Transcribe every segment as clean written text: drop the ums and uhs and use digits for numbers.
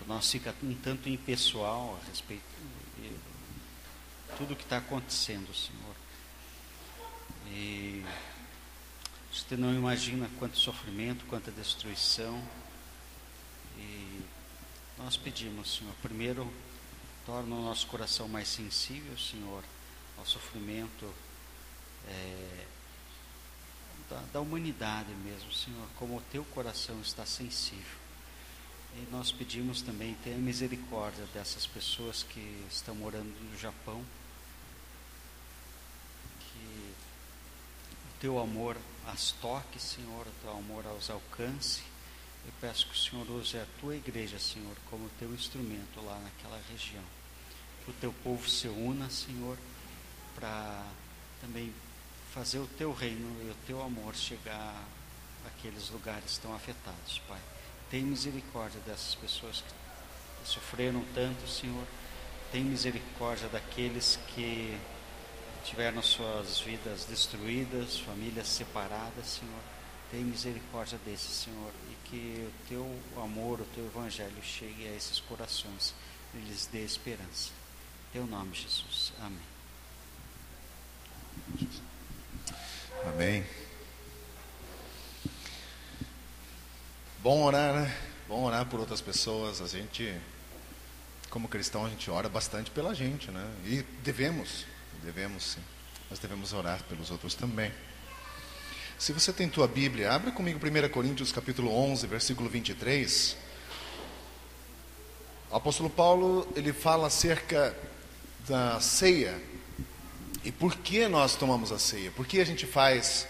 para nós fica um tanto impessoal a respeito de tudo o que está acontecendo, Senhor. E você não imagina quanto sofrimento, quanta destruição. E nós pedimos, Senhor, primeiro, torna o nosso coração mais sensível, Senhor, ao sofrimento da humanidade mesmo, Senhor, como o teu coração está sensível. E nós pedimos também, tenha misericórdia dessas pessoas que estão morando no Japão, que o teu amor as toque, Senhor, o teu amor as alcance. Eu peço que o Senhor use a tua igreja, Senhor, como teu instrumento lá naquela região. Que o teu povo se una, Senhor, para também fazer o teu reino e o teu amor chegar àqueles lugares tão afetados, Pai. Tem misericórdia dessas pessoas que sofreram tanto, Senhor. Tem misericórdia daqueles que tiveram suas vidas destruídas, famílias separadas, Senhor. Tem misericórdia desses, Senhor, e que o teu amor, o teu evangelho chegue a esses corações e lhes dê esperança. Em teu nome, Jesus. Amém. Amém. Bom orar, né? Bom orar por outras pessoas. A gente, como cristão, a gente ora bastante pela gente, né? E devemos sim. Nós devemos orar pelos outros também. Se você tem tua Bíblia, abra comigo 1 Coríntios capítulo 11, versículo 23. O apóstolo Paulo, ele fala acerca da ceia. E por que nós tomamos a ceia? Por que a gente faz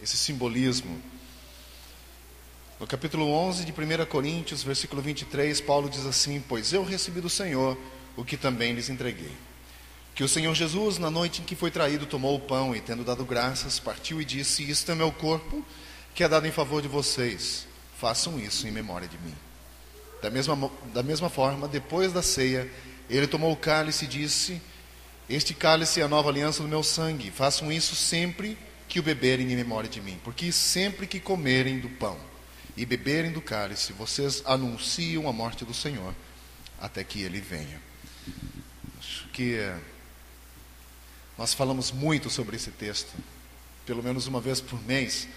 esse simbolismo? No capítulo 11 de 1 Coríntios, versículo 23, Paulo diz assim: pois eu recebi do Senhor o que também lhes entreguei. Que o Senhor Jesus, na noite em que foi traído, tomou o pão e, tendo dado graças, partiu e disse: isto é meu corpo, que é dado em favor de vocês. Façam isso em memória de mim. Da mesma forma, depois da ceia, ele tomou o cálice e disse: este cálice é a nova aliança do meu sangue. Façam isso sempre que o beberem em memória de mim. Porque sempre que comerem do pão e beberem do cálice, vocês anunciam a morte do Senhor, até que ele venha. Acho que nós falamos muito sobre esse texto, pelo menos uma vez por mês.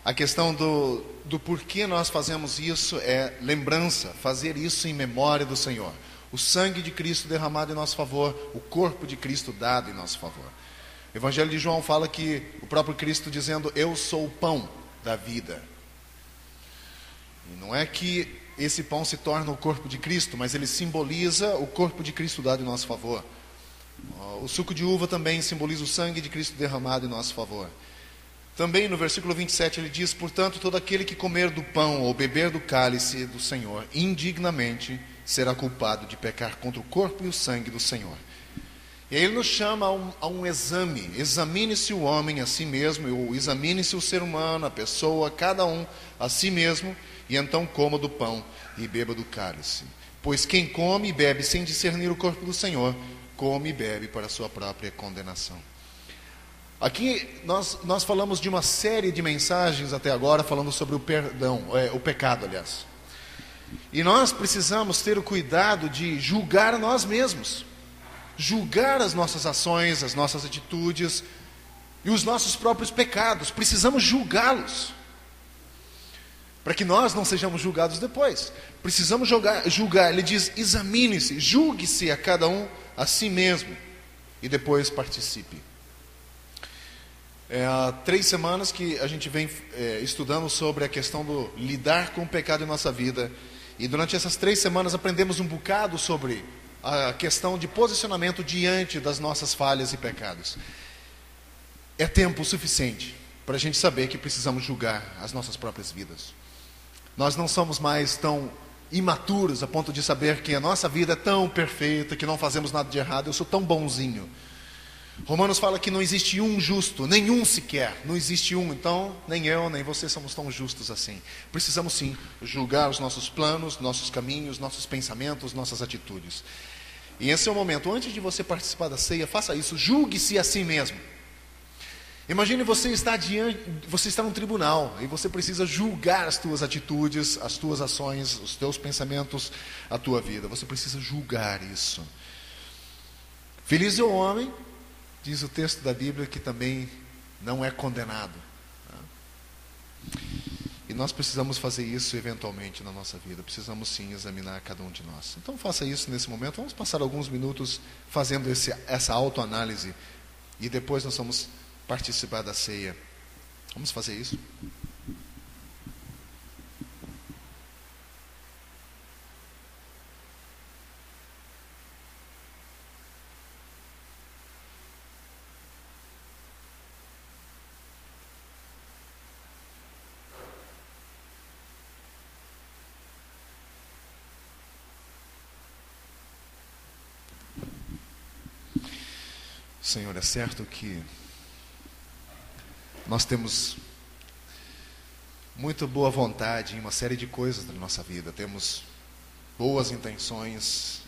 A questão do porquê nós fazemos isso é lembrança, fazer isso em memória do Senhor. O sangue de Cristo derramado em nosso favor, o corpo de Cristo dado em nosso favor. O Evangelho de João fala que o próprio Cristo dizendo: eu sou o pão da vida. E não é que esse pão se torna o corpo de Cristo, mas ele simboliza o corpo de Cristo dado em nosso favor. O suco de uva também simboliza o sangue de Cristo derramado em nosso favor. Também no versículo 27 ele diz: portanto, todo aquele que comer do pão ou beber do cálice do Senhor indignamente será culpado de pecar contra o corpo e o sangue do Senhor. E aí ele nos chama a um exame. Examine-se o homem a si mesmo, ou examine-se o ser humano, a pessoa, cada um a si mesmo, e então coma do pão e beba do cálice. Pois quem come e bebe sem discernir o corpo do Senhor, come e bebe para a sua própria condenação. Aqui nós falamos de uma série de mensagens até agora, falando sobre o perdão, o pecado, aliás. E nós precisamos ter o cuidado de julgar nós mesmos, julgar as nossas ações, as nossas atitudes e os nossos próprios pecados. Precisamos julgá-los, para que nós não sejamos julgados depois. Precisamos julgar. Ele diz: examine-se, julgue-se a cada um a si mesmo e depois participe. Há 3 semanas que a gente vem estudando sobre a questão do lidar com o pecado em nossa vida. E durante essas 3 semanas aprendemos um bocado sobre a questão de posicionamento diante das nossas falhas e pecados. É tempo suficiente para a gente saber que precisamos julgar as nossas próprias vidas. Nós não somos mais tão imaturos a ponto de saber que a nossa vida é tão perfeita, que não fazemos nada de errado. Eu sou tão bonzinho. Romanos fala que não existe um justo, nenhum sequer, não existe um. Então, nem eu, nem você somos tão justos assim. Precisamos sim julgar os nossos planos, nossos caminhos, nossos pensamentos, nossas atitudes. E esse é o momento, antes de você participar da ceia, faça isso, julgue-se a si mesmo. Imagine você está num tribunal e você precisa julgar as tuas atitudes, as tuas ações, os teus pensamentos, a tua vida. Você precisa julgar isso. Feliz é o homem, diz o texto da Bíblia, que também não é condenado. E nós precisamos fazer isso eventualmente na nossa vida. Precisamos sim examinar cada um de nós. Então faça isso nesse momento. Vamos passar alguns minutos fazendo essa autoanálise. E depois nós vamos participar da ceia. Vamos fazer isso? Senhor, é certo que nós temos muito boa vontade em uma série de coisas na nossa vida. Temos boas intenções,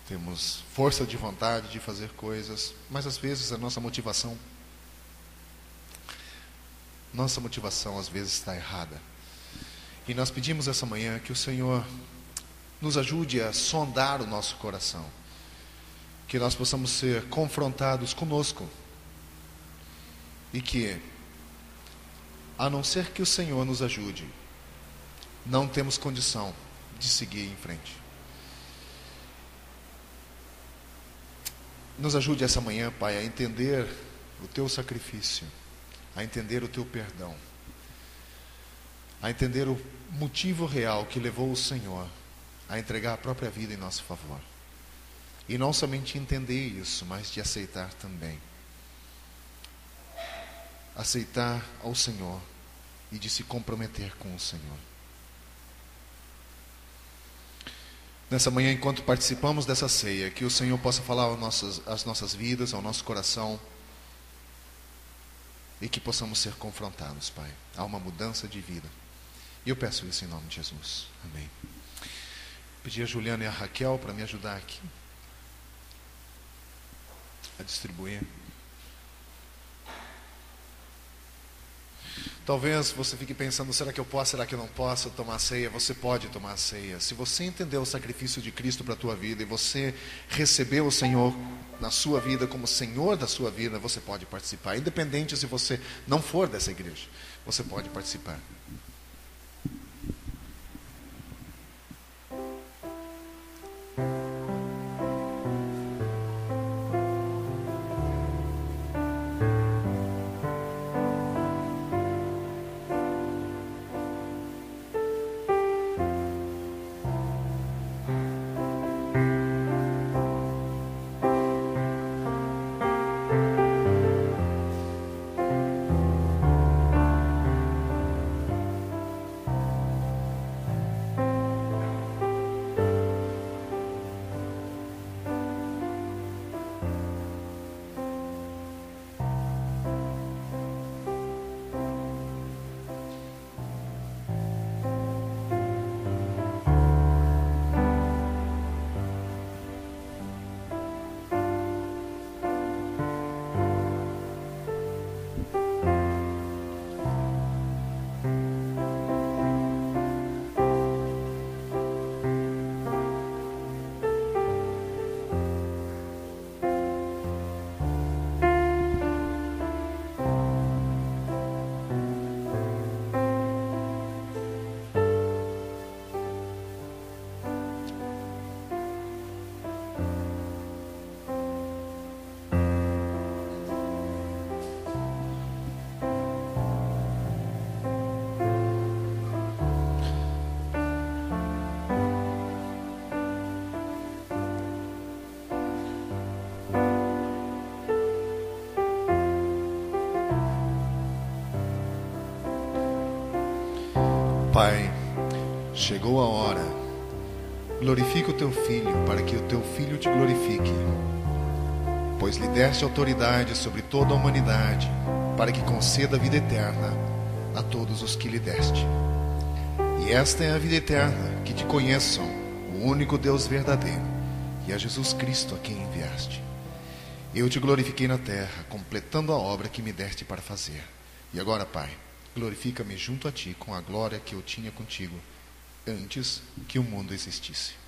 temos força de vontade de fazer coisas, mas às vezes a nossa motivação às vezes está errada. E nós pedimos essa manhã que o Senhor nos ajude a sondar o nosso coração, que nós possamos ser confrontados conosco e que, a não ser que o Senhor nos ajude, não temos condição de seguir em frente. Nos ajude essa manhã, Pai, a entender o Teu sacrifício, a entender o Teu perdão, a entender o motivo real que levou o Senhor a entregar a própria vida em nosso favor. E não somente entender isso, mas de aceitar também. Aceitar ao Senhor e de se comprometer com o Senhor. Nessa manhã, enquanto participamos dessa ceia, que o Senhor possa falar às nossas vidas, ao nosso coração, e que possamos ser confrontados, Pai, a uma mudança de vida. E eu peço isso em nome de Jesus. Amém. Pedi a Juliana e a Raquel para me ajudar aqui a distribuir. Talvez você fique pensando, será que eu posso, será que eu não posso tomar ceia? Você pode tomar ceia. Se você entendeu o sacrifício de Cristo para a tua vida e você recebeu o Senhor na sua vida como Senhor da sua vida, você pode participar. Independente se você não for dessa igreja, você pode participar. Pai, chegou a hora. Glorifica o teu filho, para que o teu filho te glorifique. Pois lhe deste autoridade sobre toda a humanidade, para que conceda a vida eterna a todos os que lhe deste. E esta é a vida eterna, que te conheçam, o único Deus verdadeiro, e a Jesus Cristo a quem enviaste. Eu te glorifiquei na terra, completando a obra que me deste para fazer. E agora, Pai, glorifica-me junto a ti com a glória que eu tinha contigo antes que o mundo existisse.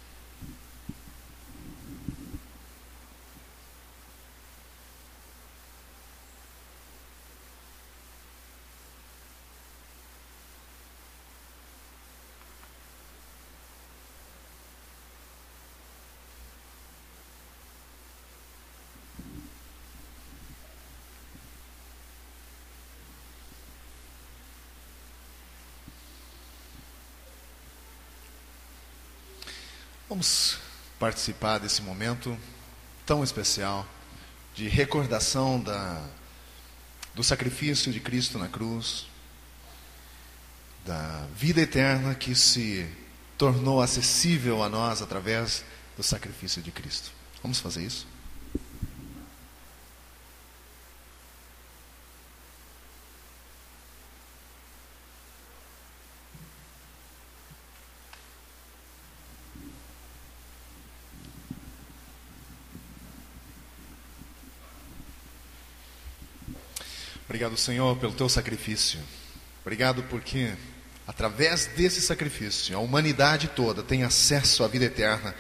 Vamos participar desse momento tão especial de recordação do sacrifício de Cristo na cruz, da vida eterna que se tornou acessível a nós através do sacrifício de Cristo. Vamos fazer isso? Obrigado, Senhor, pelo teu sacrifício. Obrigado porque, através desse sacrifício, a humanidade toda tem acesso à vida eterna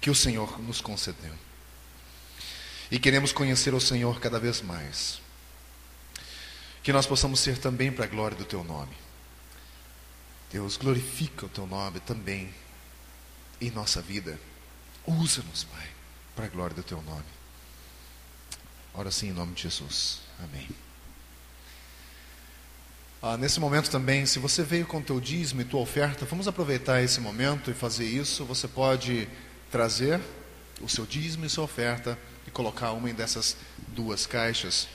que o Senhor nos concedeu. E queremos conhecer o Senhor cada vez mais. Que nós possamos ser também para a glória do teu nome. Deus, glorifica o teu nome também em nossa vida. Usa-nos, Pai, para a glória do teu nome. Ora sim, em nome de Jesus. Amém. Nesse momento também, se você veio com o teu dízimo e tua oferta, vamos aproveitar esse momento e fazer isso. Você pode trazer o seu dízimo e sua oferta e colocar uma dessas duas caixas.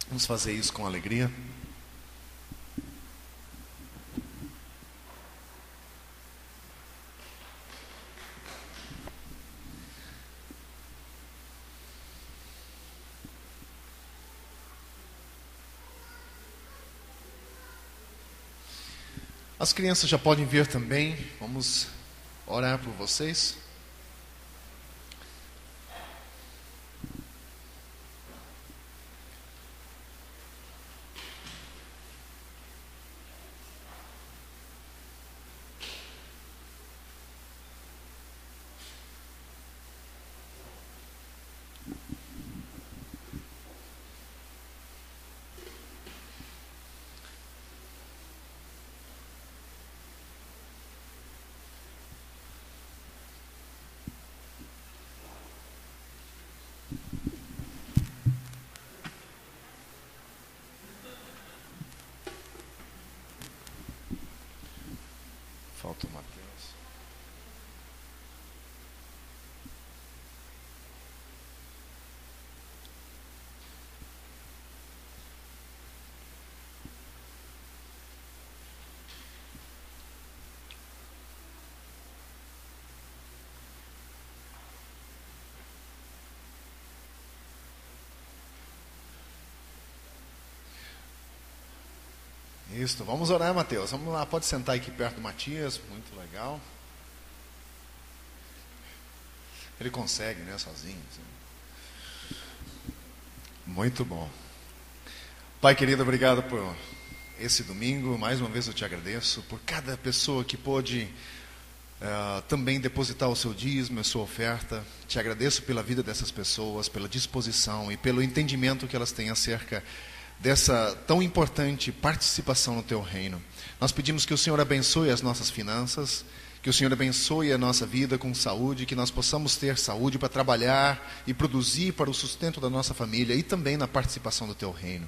Vamos fazer isso com alegria. As crianças já podem vir também. Vamos orar por vocês. Falta o Mateus. Isso, vamos orar, Mateus. Vamos lá, pode sentar aqui perto do Matias, muito legal. Ele consegue, né, sozinho. Muito bom. Pai querido, obrigado por esse domingo. Mais uma vez eu te agradeço por cada pessoa que pôde também depositar o seu dízimo, a sua oferta. Te agradeço pela vida dessas pessoas, pela disposição e pelo entendimento que elas têm acerca dessa tão importante participação no teu reino. Nós pedimos que o Senhor abençoe as nossas finanças, que o Senhor abençoe a nossa vida com saúde, que nós possamos ter saúde para trabalhar e produzir para o sustento da nossa família e também na participação do teu reino.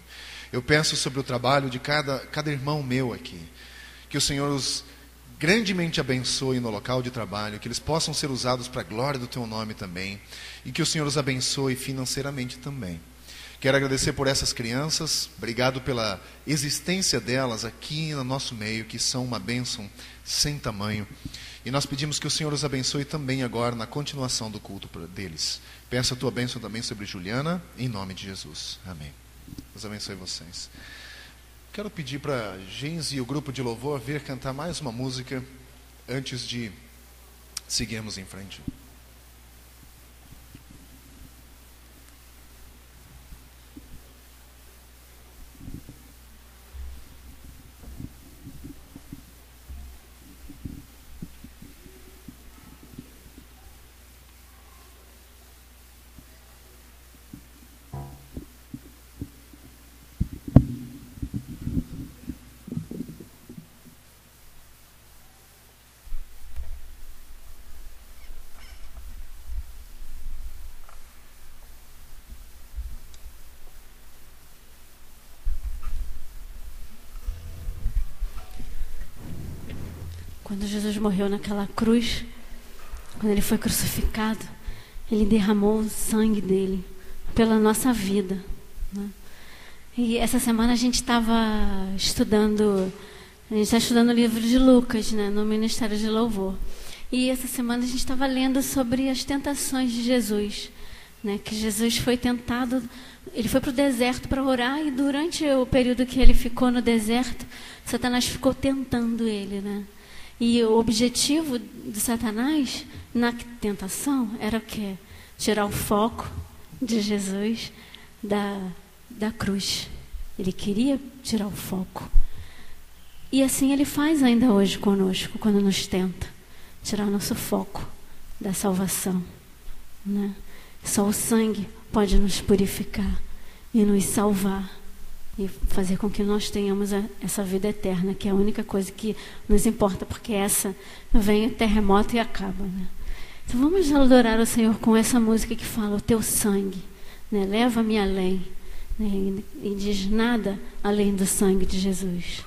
Eu penso sobre o trabalho de cada irmão meu aqui, que o Senhor os grandemente abençoe no local de trabalho, que eles possam ser usados para a glória do teu nome também, e que o Senhor os abençoe financeiramente também. Quero agradecer por essas crianças, obrigado pela existência delas aqui no nosso meio, que são uma bênção sem tamanho. E nós pedimos que o Senhor os abençoe também agora na continuação do culto deles. Peço a tua bênção também sobre Juliana, em nome de Jesus. Amém. Deus abençoe vocês. Quero pedir para Gens e o grupo de louvor vir cantar mais uma música antes de seguirmos em frente. quando Jesus morreu naquela cruz, quando ele foi crucificado, ele derramou o sangue dele pela nossa vida, né? E essa semana a gente estava estudando, o livro de Lucas, né, no Ministério de Louvor. E essa semana a gente estava lendo sobre as tentações de Jesus, né, que Jesus foi tentado, ele foi para o deserto para orar, e durante o período que ele ficou no deserto, Satanás ficou tentando ele, né? E o objetivo de Satanás na tentação era o quê? Tirar o foco de Jesus da cruz. Ele queria tirar o foco. E assim ele faz ainda hoje conosco, quando nos tenta tirar o nosso foco da salvação, né? Só o sangue pode nos purificar e nos salvar e fazer com que nós tenhamos essa vida eterna, que é a única coisa que nos importa, porque essa vem o terremoto e acaba, né? Então vamos adorar o Senhor com essa música que fala: o teu sangue, né, leva-me além, né, e diz: nada além do sangue de Jesus.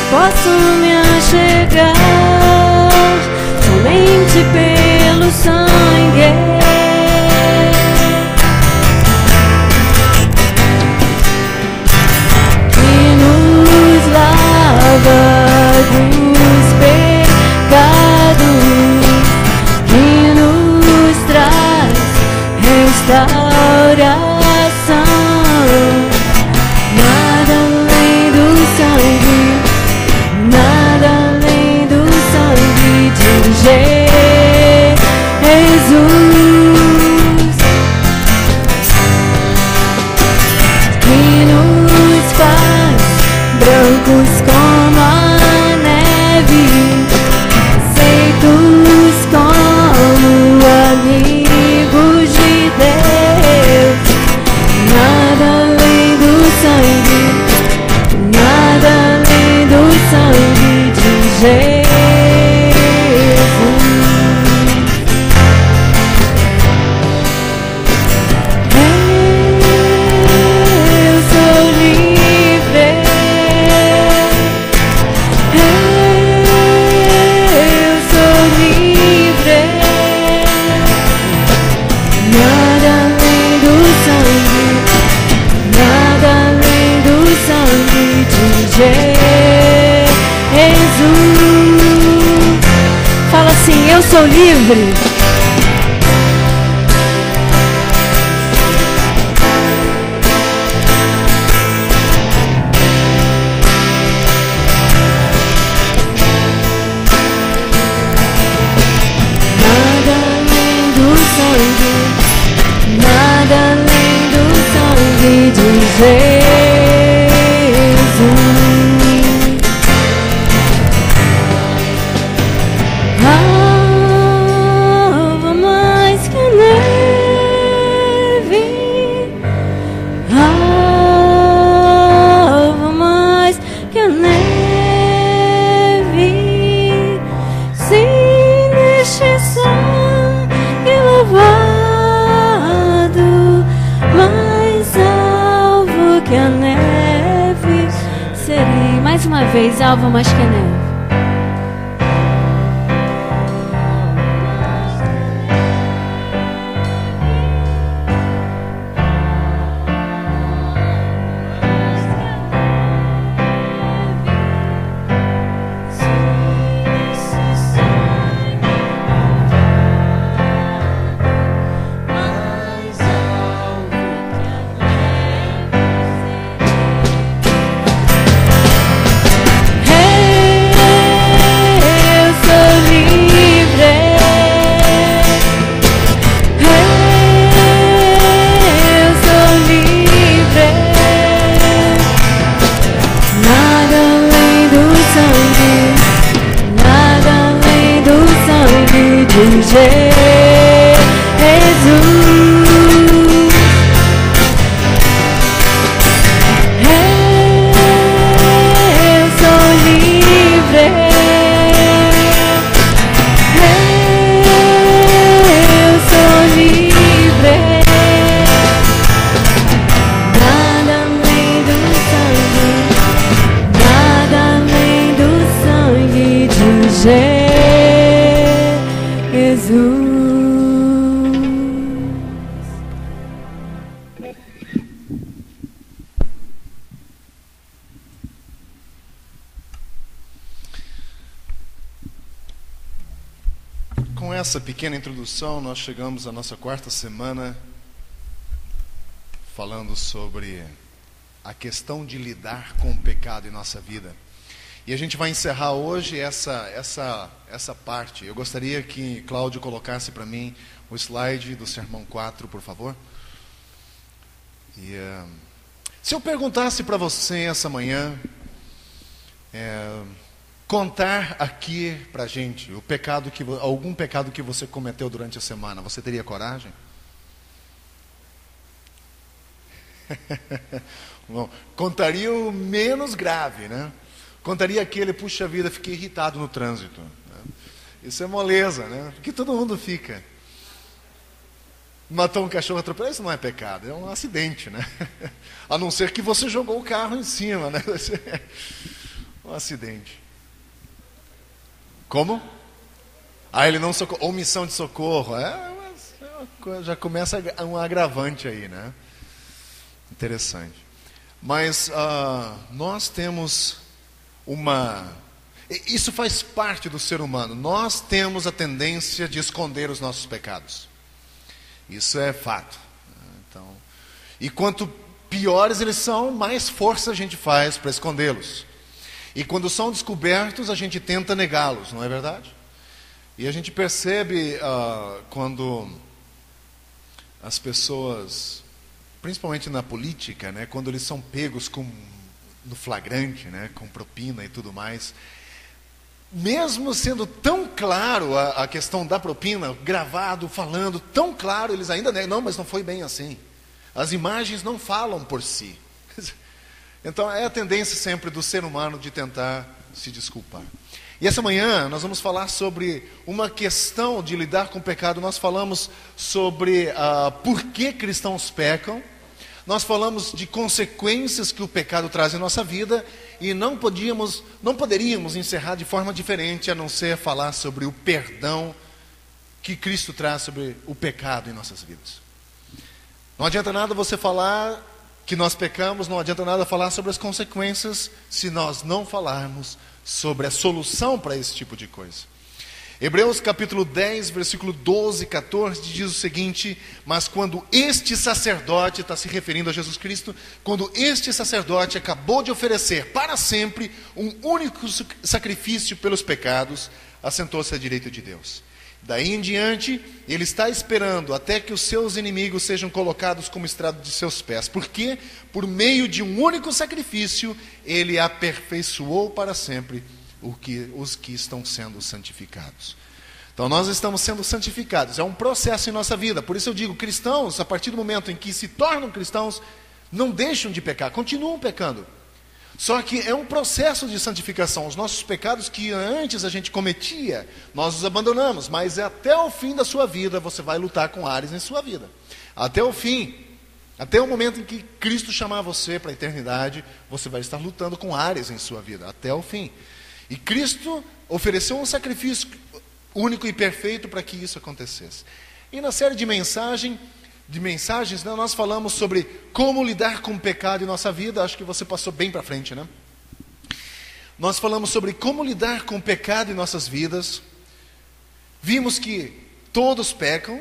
Posso me achegar somente pelo sangue. Que nos lava dos pecados, que nos traz restauração. Nada além do sangue, nada além do sangue de Jesus, que nos faz brancos como a neve, aceitos como amigos de Deus. Nada além do sangue, nada além do sangue de Jesus. Eu sou livre, eu sou livre. Nada além do sangue, nada além do sangue de Jesus. Fala assim: eu sou livre. Nada além do sangue, nada além do sangue de Jesus. Alva mais que a neve, alva mais que a neve, sim, neste sangue lavado, mais alvo que uma vez, alva mais que a neve. Com essa pequena introdução, nós chegamos à nossa quarta semana falando sobre a questão de lidar com o pecado em nossa vida. E a gente vai encerrar hoje essa parte. Eu gostaria que Cláudio colocasse para mim o slide do Sermão 4, por favor. E, se eu perguntasse para você essa manhã, contar aqui para a gente algum pecado que você cometeu durante a semana, você teria coragem? Bom, contaria o menos grave, né? Contaria aquele, puxa vida, fiquei irritado no trânsito, né? Isso é moleza, né? Porque todo mundo fica. Matou um cachorro atropelado, isso não é pecado, é um acidente, né? A não ser que você jogou o carro em cima, né? Um acidente. Como? Ele não socorreu. Omissão de socorro. Já começa um agravante aí, né? Interessante. Mas nós temos isso faz parte do ser humano. Nós temos a tendência de esconder os nossos pecados. Isso é fato. Então, e quanto piores eles são, mais força a gente faz para escondê-los. E quando são descobertos, a gente tenta negá-los, não é verdade? E a gente percebe quando as pessoas, principalmente na política, né, quando eles são pegos no flagrante, né, com propina e tudo mais, mesmo sendo tão claro a questão da propina, gravado, falando, tão claro, eles ainda negam, não, mas não foi bem assim. As imagens não falam por si. Então é a tendência sempre do ser humano de tentar se desculpar. E essa manhã nós vamos falar sobre uma questão de lidar com o pecado. Nós falamos sobre por que cristãos pecam. Nós falamos de consequências que o pecado traz em nossa vida. E não poderíamos encerrar de forma diferente a não ser falar sobre o perdão que Cristo traz sobre o pecado em nossas vidas. Não adianta nada você falar que nós pecamos, não adianta nada falar sobre as consequências se nós não falarmos sobre a solução para esse tipo de coisa. Hebreus capítulo 10, versículo 12 e 14 diz o seguinte: mas quando este sacerdote, está se referindo a Jesus Cristo, quando este sacerdote acabou de oferecer para sempre um único sacrifício pelos pecados, assentou-se à direita de Deus. Daí em diante, ele está esperando até que os seus inimigos sejam colocados como estrado de seus pés. Porque, por meio de um único sacrifício, ele aperfeiçoou para sempre os que estão sendo santificados. Então nós estamos sendo santificados, é um processo em nossa vida. Por isso eu digo, cristãos, a partir do momento em que se tornam cristãos, não deixam de pecar, continuam pecando. Só que é um processo de santificação. Os nossos pecados que antes a gente cometia, nós os abandonamos. Mas até o fim da sua vida, você vai lutar com áreas em sua vida. Até o fim. Até o momento em que Cristo chamar você para a eternidade, você vai estar lutando com áreas em sua vida, até o fim. E Cristo ofereceu um sacrifício único e perfeito para que isso acontecesse. E na série de mensagens, né, nós falamos sobre como lidar com o pecado em nossa vida. Acho que você passou bem para frente, né? Nós falamos sobre como lidar com o pecado em nossas vidas. Vimos que todos pecam,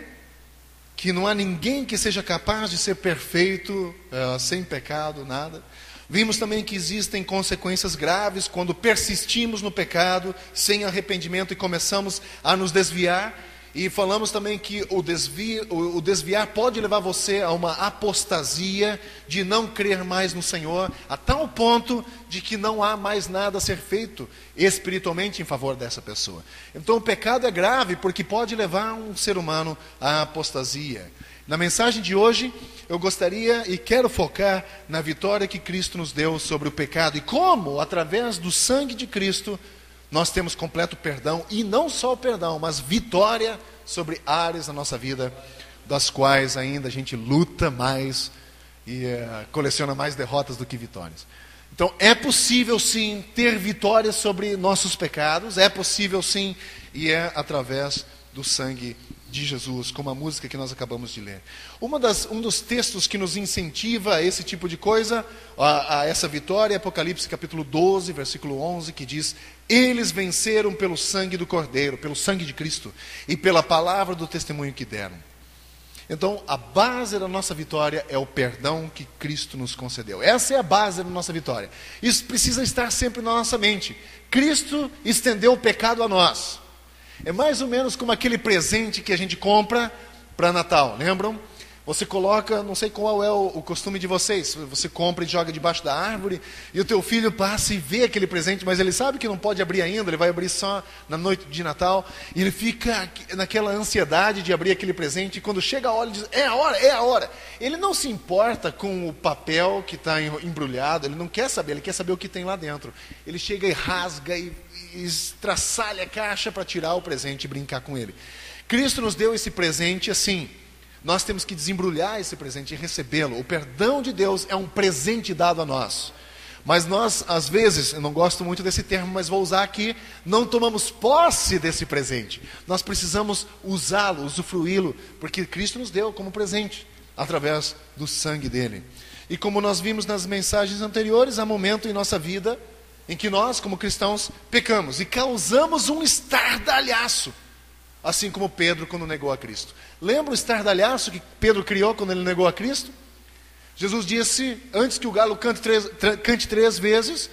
que não há ninguém que seja capaz de ser perfeito, sem pecado, nada. Vimos também que existem consequências graves quando persistimos no pecado, sem arrependimento e começamos a nos desviar. E falamos também que o desviar pode levar você a uma apostasia de não crer mais no Senhor, a tal ponto de que não há mais nada a ser feito espiritualmente em favor dessa pessoa. Então o pecado é grave porque pode levar um ser humano à apostasia. Na mensagem de hoje, eu gostaria e quero focar na vitória que Cristo nos deu sobre o pecado e como, através do sangue de Cristo, nós temos completo perdão, e não só o perdão, mas vitória sobre áreas da nossa vida, das quais ainda a gente luta mais e coleciona mais derrotas do que vitórias. Então é possível sim ter vitória sobre nossos pecados, é possível sim, e é através do sangue de Jesus, como a música que nós acabamos de ler. Um dos textos que nos incentiva a esse tipo de coisa, a essa vitória, é Apocalipse capítulo 12, versículo 11, que diz: eles venceram pelo sangue do Cordeiro, pelo sangue de Cristo, e pela palavra do testemunho que deram. Então, a base da nossa vitória é o perdão que Cristo nos concedeu. Essa é a base da nossa vitória. Isso precisa estar sempre na nossa mente. Cristo estendeu o pecado a nós. É mais ou menos como aquele presente que a gente compra para Natal, lembram? Você coloca, não sei qual é o costume de vocês, você compra e joga debaixo da árvore, e o teu filho passa e vê aquele presente, mas ele sabe que não pode abrir ainda, ele vai abrir só na noite de Natal, e ele fica naquela ansiedade de abrir aquele presente, e quando chega a hora, ele diz: é a hora, é a hora. Ele não se importa com o papel que está embrulhado, ele não quer saber, ele quer saber o que tem lá dentro. Ele chega e rasga e estraçalha a caixa para tirar o presente e brincar com ele. Cristo nos deu esse presente assim. Nós temos que desembrulhar esse presente e recebê-lo. O perdão de Deus é um presente dado a nós. Mas nós, às vezes, eu não gosto muito desse termo, mas vou usar aqui, não tomamos posse desse presente. Nós precisamos usá-lo, usufruí-lo, porque Cristo nos deu como presente, através do sangue dele. E como nós vimos nas mensagens anteriores, há momento em nossa vida em que nós, como cristãos, pecamos e causamos um estardalhaço. Assim como Pedro quando negou a Cristo. Lembra o estardalhaço que Pedro criou quando ele negou a Cristo? Jesus disse: antes que o galo cante três vezes,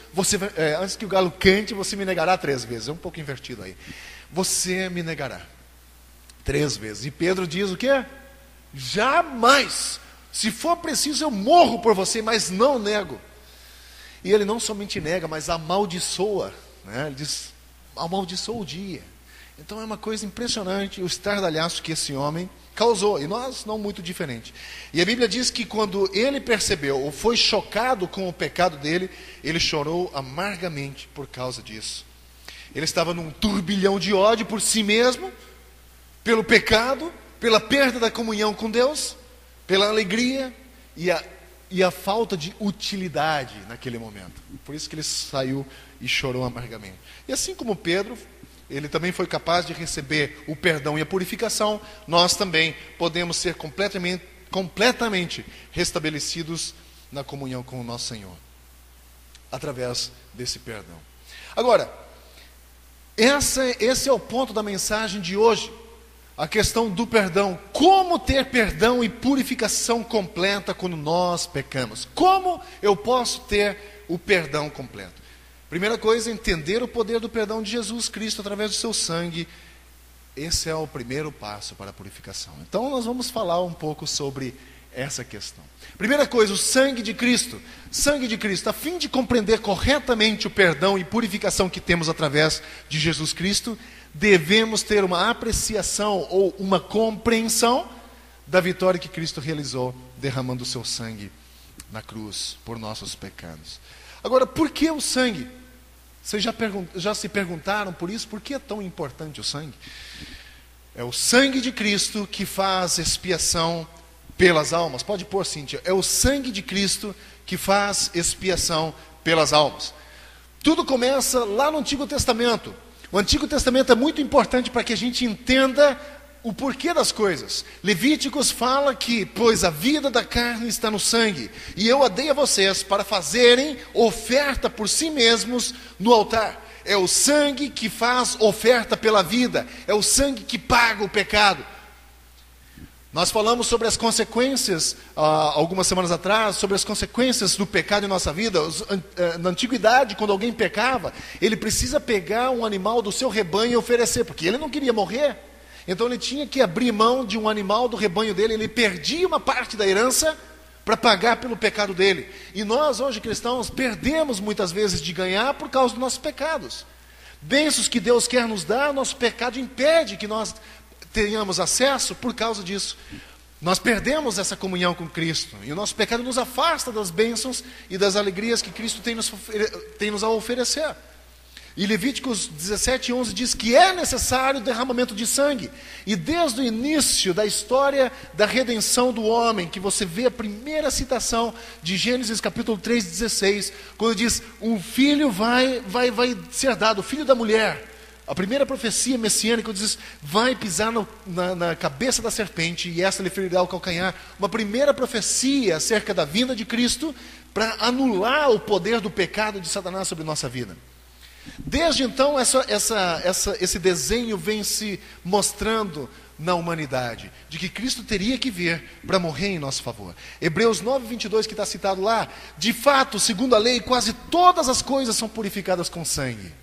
antes que o galo cante, você me negará 3 vezes. É um pouco invertido aí. Você me negará 3 vezes. E Pedro diz o quê? Jamais. Se for preciso, eu morro por você, mas não nego. E ele não somente nega, mas amaldiçoa. Né? Ele diz: amaldiçoa o dia. Então é uma coisa impressionante o estardalhaço que esse homem causou, e nós não muito diferente. E a Bíblia diz que quando ele percebeu, ou foi chocado com o pecado dele, ele chorou amargamente por causa disso. Ele estava num turbilhão de ódio por si mesmo, pelo pecado, pela perda da comunhão com Deus, pela alegria e a falta de utilidade naquele momento. Por isso que ele saiu e chorou amargamente. E assim como Pedro, ele também foi capaz de receber o perdão e a purificação, nós também podemos ser completamente restabelecidos na comunhão com o nosso Senhor, através desse perdão. Agora, esse é o ponto da mensagem de hoje, a questão do perdão. Como ter perdão e purificação completa quando nós pecamos? Como eu posso ter o perdão completo? Primeira coisa, entender o poder do perdão de Jesus Cristo através do seu sangue. Esse é o primeiro passo para a purificação. Então nós vamos falar um pouco sobre essa questão. Primeira coisa, o sangue de Cristo. Sangue de Cristo, a fim de compreender corretamente o perdão e purificação que temos através de Jesus Cristo, devemos ter uma apreciação ou uma compreensão da vitória que Cristo realizou, derramando o seu sangue na cruz por nossos pecados. Agora, por que o sangue? Vocês já se perguntaram por isso? Por que é tão importante o sangue? É o sangue de Cristo que faz expiação pelas almas. Pode pôr, Cíntia. É o sangue de Cristo que faz expiação pelas almas. Tudo começa lá no Antigo Testamento. O Antigo Testamento é muito importante para que a gente entenda o porquê das coisas. Levíticos fala que, pois a vida da carne está no sangue, e eu a dei a vocês para fazerem oferta por si mesmos no altar. É o sangue que faz oferta pela vida, é o sangue que paga o pecado. Nós falamos sobre as consequências, algumas semanas atrás, sobre as consequências do pecado em nossa vida. Na antiguidade, quando alguém pecava, ele precisa pegar um animal do seu rebanho e oferecer, porque ele não queria morrer. Então ele tinha que abrir mão de um animal do rebanho dele, ele perdia uma parte da herança para pagar pelo pecado dele. E nós, hoje cristãos, perdemos muitas vezes de ganhar por causa dos nossos pecados. Bênçãos que Deus quer nos dar, nosso pecado impede que nós tenhamos acesso por causa disso. Nós perdemos essa comunhão com Cristo, e o nosso pecado nos afasta das bênçãos e das alegrias que Cristo tem nos a oferecer. E Levíticos 17:11 diz que é necessário o derramamento de sangue. E desde o início da história da redenção do homem, que você vê a primeira citação de Gênesis capítulo 3:16, quando diz, um filho vai ser dado, o filho da mulher. A primeira profecia messiânica diz, vai pisar na cabeça da serpente, e essa lhe ferirá o calcanhar. Uma primeira profecia acerca da vinda de Cristo, para anular o poder do pecado de Satanás sobre nossa vida. Desde então, esse desenho vem se mostrando na humanidade, de que Cristo teria que vir para morrer em nosso favor. Hebreus 9:22, que está citado lá, de fato, segundo a lei, quase todas as coisas são purificadas com sangue,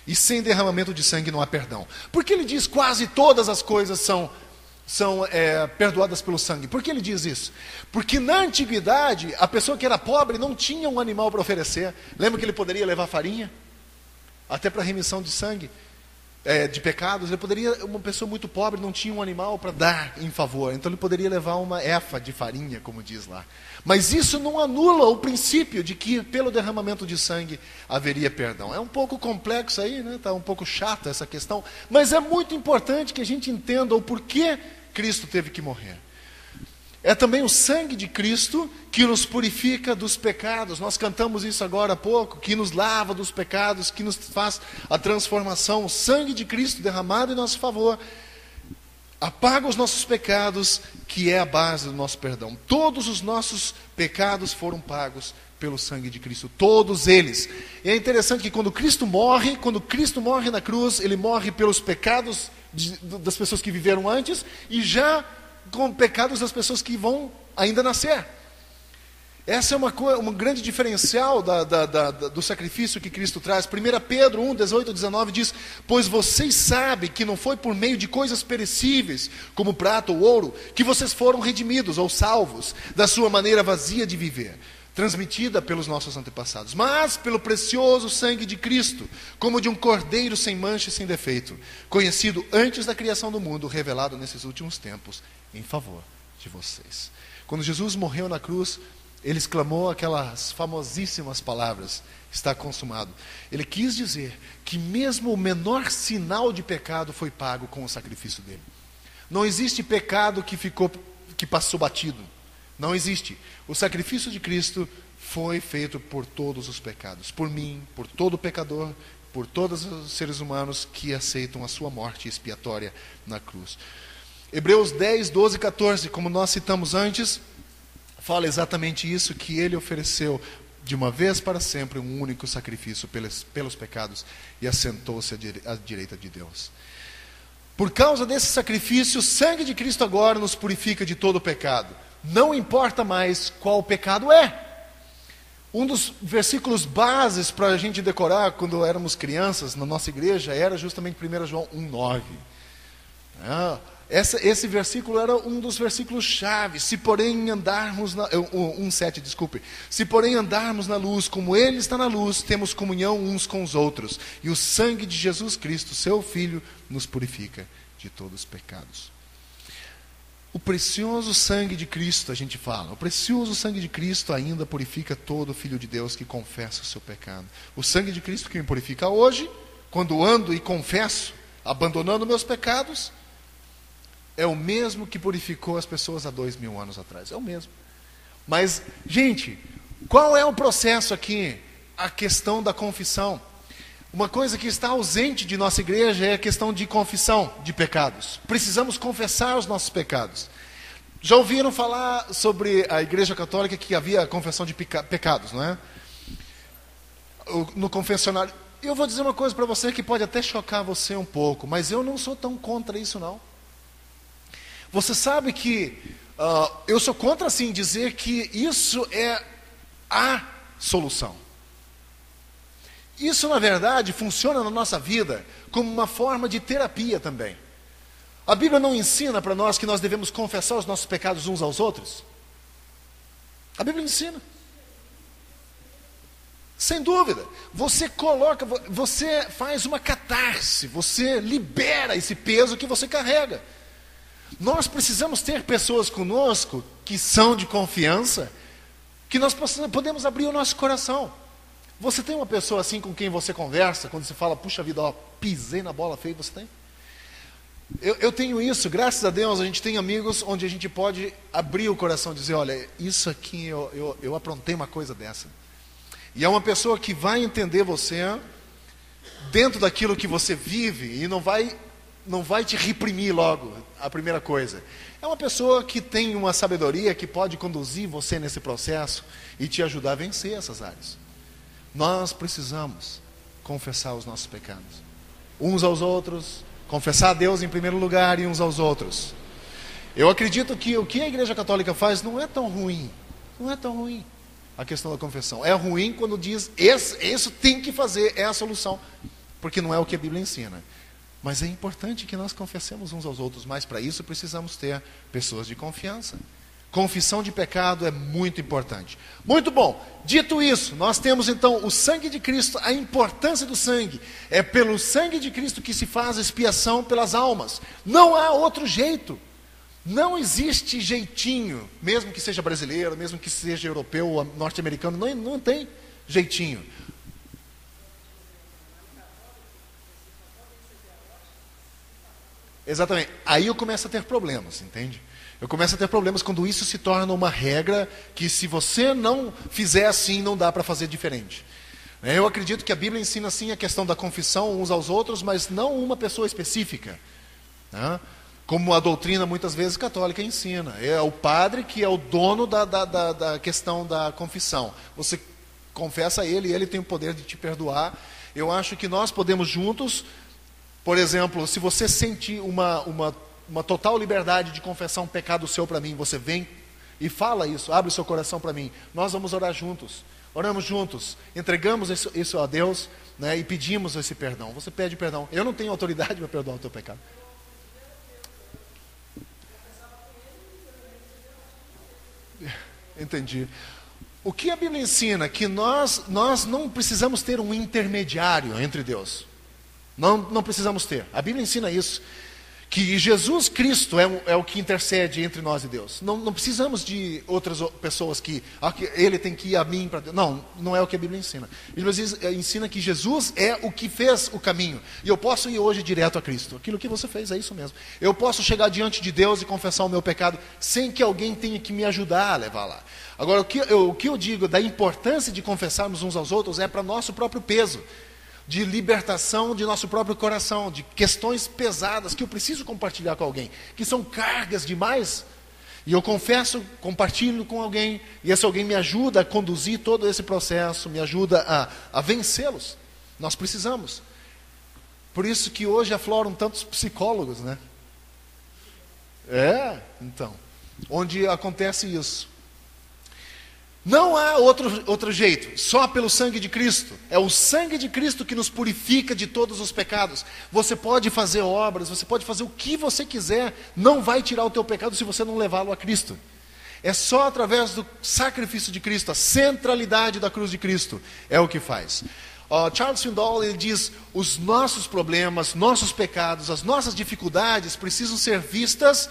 e sem derramamento de sangue não há perdão. Por que ele diz quase todas as coisas são perdoadas pelo sangue? Por que ele diz isso? Porque na antiguidade, a pessoa que era pobre não tinha um animal para oferecer. Lembra que ele poderia levar farinha? Até para remissão de sangue, de pecados. Uma pessoa muito pobre não tinha um animal para dar em favor, então ele poderia levar uma efa de farinha, como diz lá. Mas isso não anula o princípio de que pelo derramamento de sangue haveria perdão. É um pouco complexo aí, né? Está um pouco chata essa questão, mas é muito importante que a gente entenda o porquê Cristo teve que morrer. É também o sangue de Cristo que nos purifica dos pecados. Nós cantamos isso agora há pouco, que nos lava dos pecados, que nos faz a transformação. O sangue de Cristo derramado em nosso favor apaga os nossos pecados, que é a base do nosso perdão. Todos os nossos pecados foram pagos pelo sangue de Cristo, todos eles. E é interessante que quando Cristo morre na cruz, ele morre pelos pecados das pessoas que viveram antes, e já com pecados das pessoas que vão ainda nascer. Essa é um grande diferencial do sacrifício que Cristo traz. 1 Pedro 1:18-19 diz, pois vocês sabem que não foi por meio de coisas perecíveis, como prata ou ouro, que vocês foram redimidos ou salvos da sua maneira vazia de viver, transmitida pelos nossos antepassados, mas pelo precioso sangue de Cristo, como de um cordeiro sem mancha e sem defeito, conhecido antes da criação do mundo, revelado nesses últimos tempos em favor de vocês. Quando Jesus morreu na cruz, ele exclamou aquelas famosíssimas palavras, está consumado. Ele quis dizer que mesmo o menor sinal de pecado foi pago com o sacrifício dele. Não existe pecado que passou batido. Não existe. O sacrifício de Cristo foi feito por todos os pecados, por mim, por todo pecador, por todos os seres humanos que aceitam a sua morte expiatória na cruz. Hebreus 10, 12 e 14, como nós citamos antes, fala exatamente isso, que ele ofereceu de uma vez para sempre um único sacrifício pelos pecados e assentou-se à direita de Deus. Por causa desse sacrifício, o sangue de Cristo agora nos purifica de todo o pecado. Não importa mais qual o pecado é. Um dos versículos bases para a gente decorar quando éramos crianças na nossa igreja era justamente 1 João 1,9. Esse versículo era um dos versículos chave. Se porém andarmos 1,7, desculpe. Se porém andarmos na luz, como Ele está na luz, temos comunhão uns com os outros. E o sangue de Jesus Cristo, seu Filho, nos purifica de todos os pecados. O precioso sangue de Cristo, a gente fala, o precioso sangue de Cristo ainda purifica todo filho de Deus que confessa o seu pecado. O sangue de Cristo que me purifica hoje, quando ando e confesso, abandonando meus pecados, é o mesmo que purificou as pessoas há 2000 anos atrás. É o mesmo. Mas, gente, qual é o processo aqui? A questão da confissão. Uma coisa que está ausente de nossa igreja é a questão de confissão de pecados. Precisamos confessar os nossos pecados. Já ouviram falar sobre a igreja católica que havia confissão de pecados, não é? No confessionário. Eu vou dizer uma coisa para você que pode até chocar você um pouco, mas eu não sou tão contra isso, não. Você sabe que eu sou contra, assim, dizer que isso é a solução. Isso, na verdade, funciona na nossa vida como uma forma de terapia também. A Bíblia não ensina para nós que nós devemos confessar os nossos pecados uns aos outros? A Bíblia ensina. Sem dúvida. Você faz uma catarse, você libera esse peso que você carrega. Nós precisamos ter pessoas conosco que são de confiança, que nós podemos abrir o nosso coração. Você tem uma pessoa assim com quem você conversa, quando você fala, puxa vida, ó, pisei na bola feia, você tem? Eu tenho isso, graças a Deus, a gente tem amigos onde a gente pode abrir o coração e dizer, olha, isso aqui eu aprontei uma coisa dessa. E é uma pessoa que vai entender você dentro daquilo que você vive e não vai te reprimir logo, a primeira coisa. É uma pessoa que tem uma sabedoria que pode conduzir você nesse processo e te ajudar a vencer essas áreas. Nós precisamos confessar os nossos pecados, uns aos outros, confessar a Deus em primeiro lugar e uns aos outros. Eu acredito que o que a Igreja Católica faz não é tão ruim. Não é tão ruim a questão da confissão. É ruim quando diz, isso tem que fazer, é a solução. Porque não é o que a Bíblia ensina. Mas é importante que nós confessemos uns aos outros. Mas para isso precisamos ter pessoas de confiança. Confissão de pecado é muito importante. Muito bom. Dito isso, nós temos então o sangue de Cristo, a importância do sangue. É pelo sangue de Cristo que se faz a expiação pelas almas. Não há outro jeito. Não existe jeitinho, mesmo que seja brasileiro, mesmo que seja europeu ou norte-americano, não tem jeitinho. Exatamente. Aí eu começo a ter problemas, entende? Eu começo a ter problemas quando isso se torna uma regra que se você não fizer assim, não dá para fazer diferente. Eu acredito que a Bíblia ensina sim a questão da confissão uns aos outros, mas não uma pessoa específica, né? Como a doutrina muitas vezes católica ensina. É o padre que é o dono da questão da confissão. Você confessa a ele e ele tem o poder de te perdoar. Eu acho que nós podemos juntos, por exemplo, se você sentir uma total liberdade de confessar um pecado seu para mim, você vem e fala isso, abre o seu coração para mim. Nós vamos orar juntos. Oramos juntos, entregamos isso a Deus, né, e pedimos esse perdão. Você pede perdão. Eu não tenho autoridade para perdoar o teu pecado. Entendi. O que a Bíblia ensina? Que nós não precisamos ter um intermediário entre Deus. Não precisamos ter. A Bíblia ensina isso. Que Jesus Cristo é o que intercede entre nós e Deus. Não precisamos de outras pessoas que ele tem que ir a mim para Deus. Não é o que a Bíblia ensina. A Bíblia ensina que Jesus é o que fez o caminho. E eu posso ir hoje direto a Cristo. Aquilo que você fez é isso mesmo. Eu posso chegar diante de Deus e confessar o meu pecado sem que alguém tenha que me ajudar a levar lá. Agora, o que eu digo da importância de confessarmos uns aos outros é para nosso próprio peso. De libertação de nosso próprio coração, de questões pesadas que eu preciso compartilhar com alguém, que são cargas demais, e eu confesso, compartilho com alguém, e esse alguém me ajuda a conduzir todo esse processo, me ajuda a vencê-los. Nós precisamos. Por isso que hoje afloram tantos psicólogos, né? Então, onde acontece isso. Não há outro jeito, só pelo sangue de Cristo. É o sangue de Cristo que nos purifica de todos os pecados. Você pode fazer obras, você pode fazer o que você quiser, não vai tirar o teu pecado se você não levá-lo a Cristo. É só através do sacrifício de Cristo, a centralidade da cruz de Cristo é o que faz. Charles Swindoll, ele diz, os nossos problemas, nossos pecados, as nossas dificuldades precisam ser vistas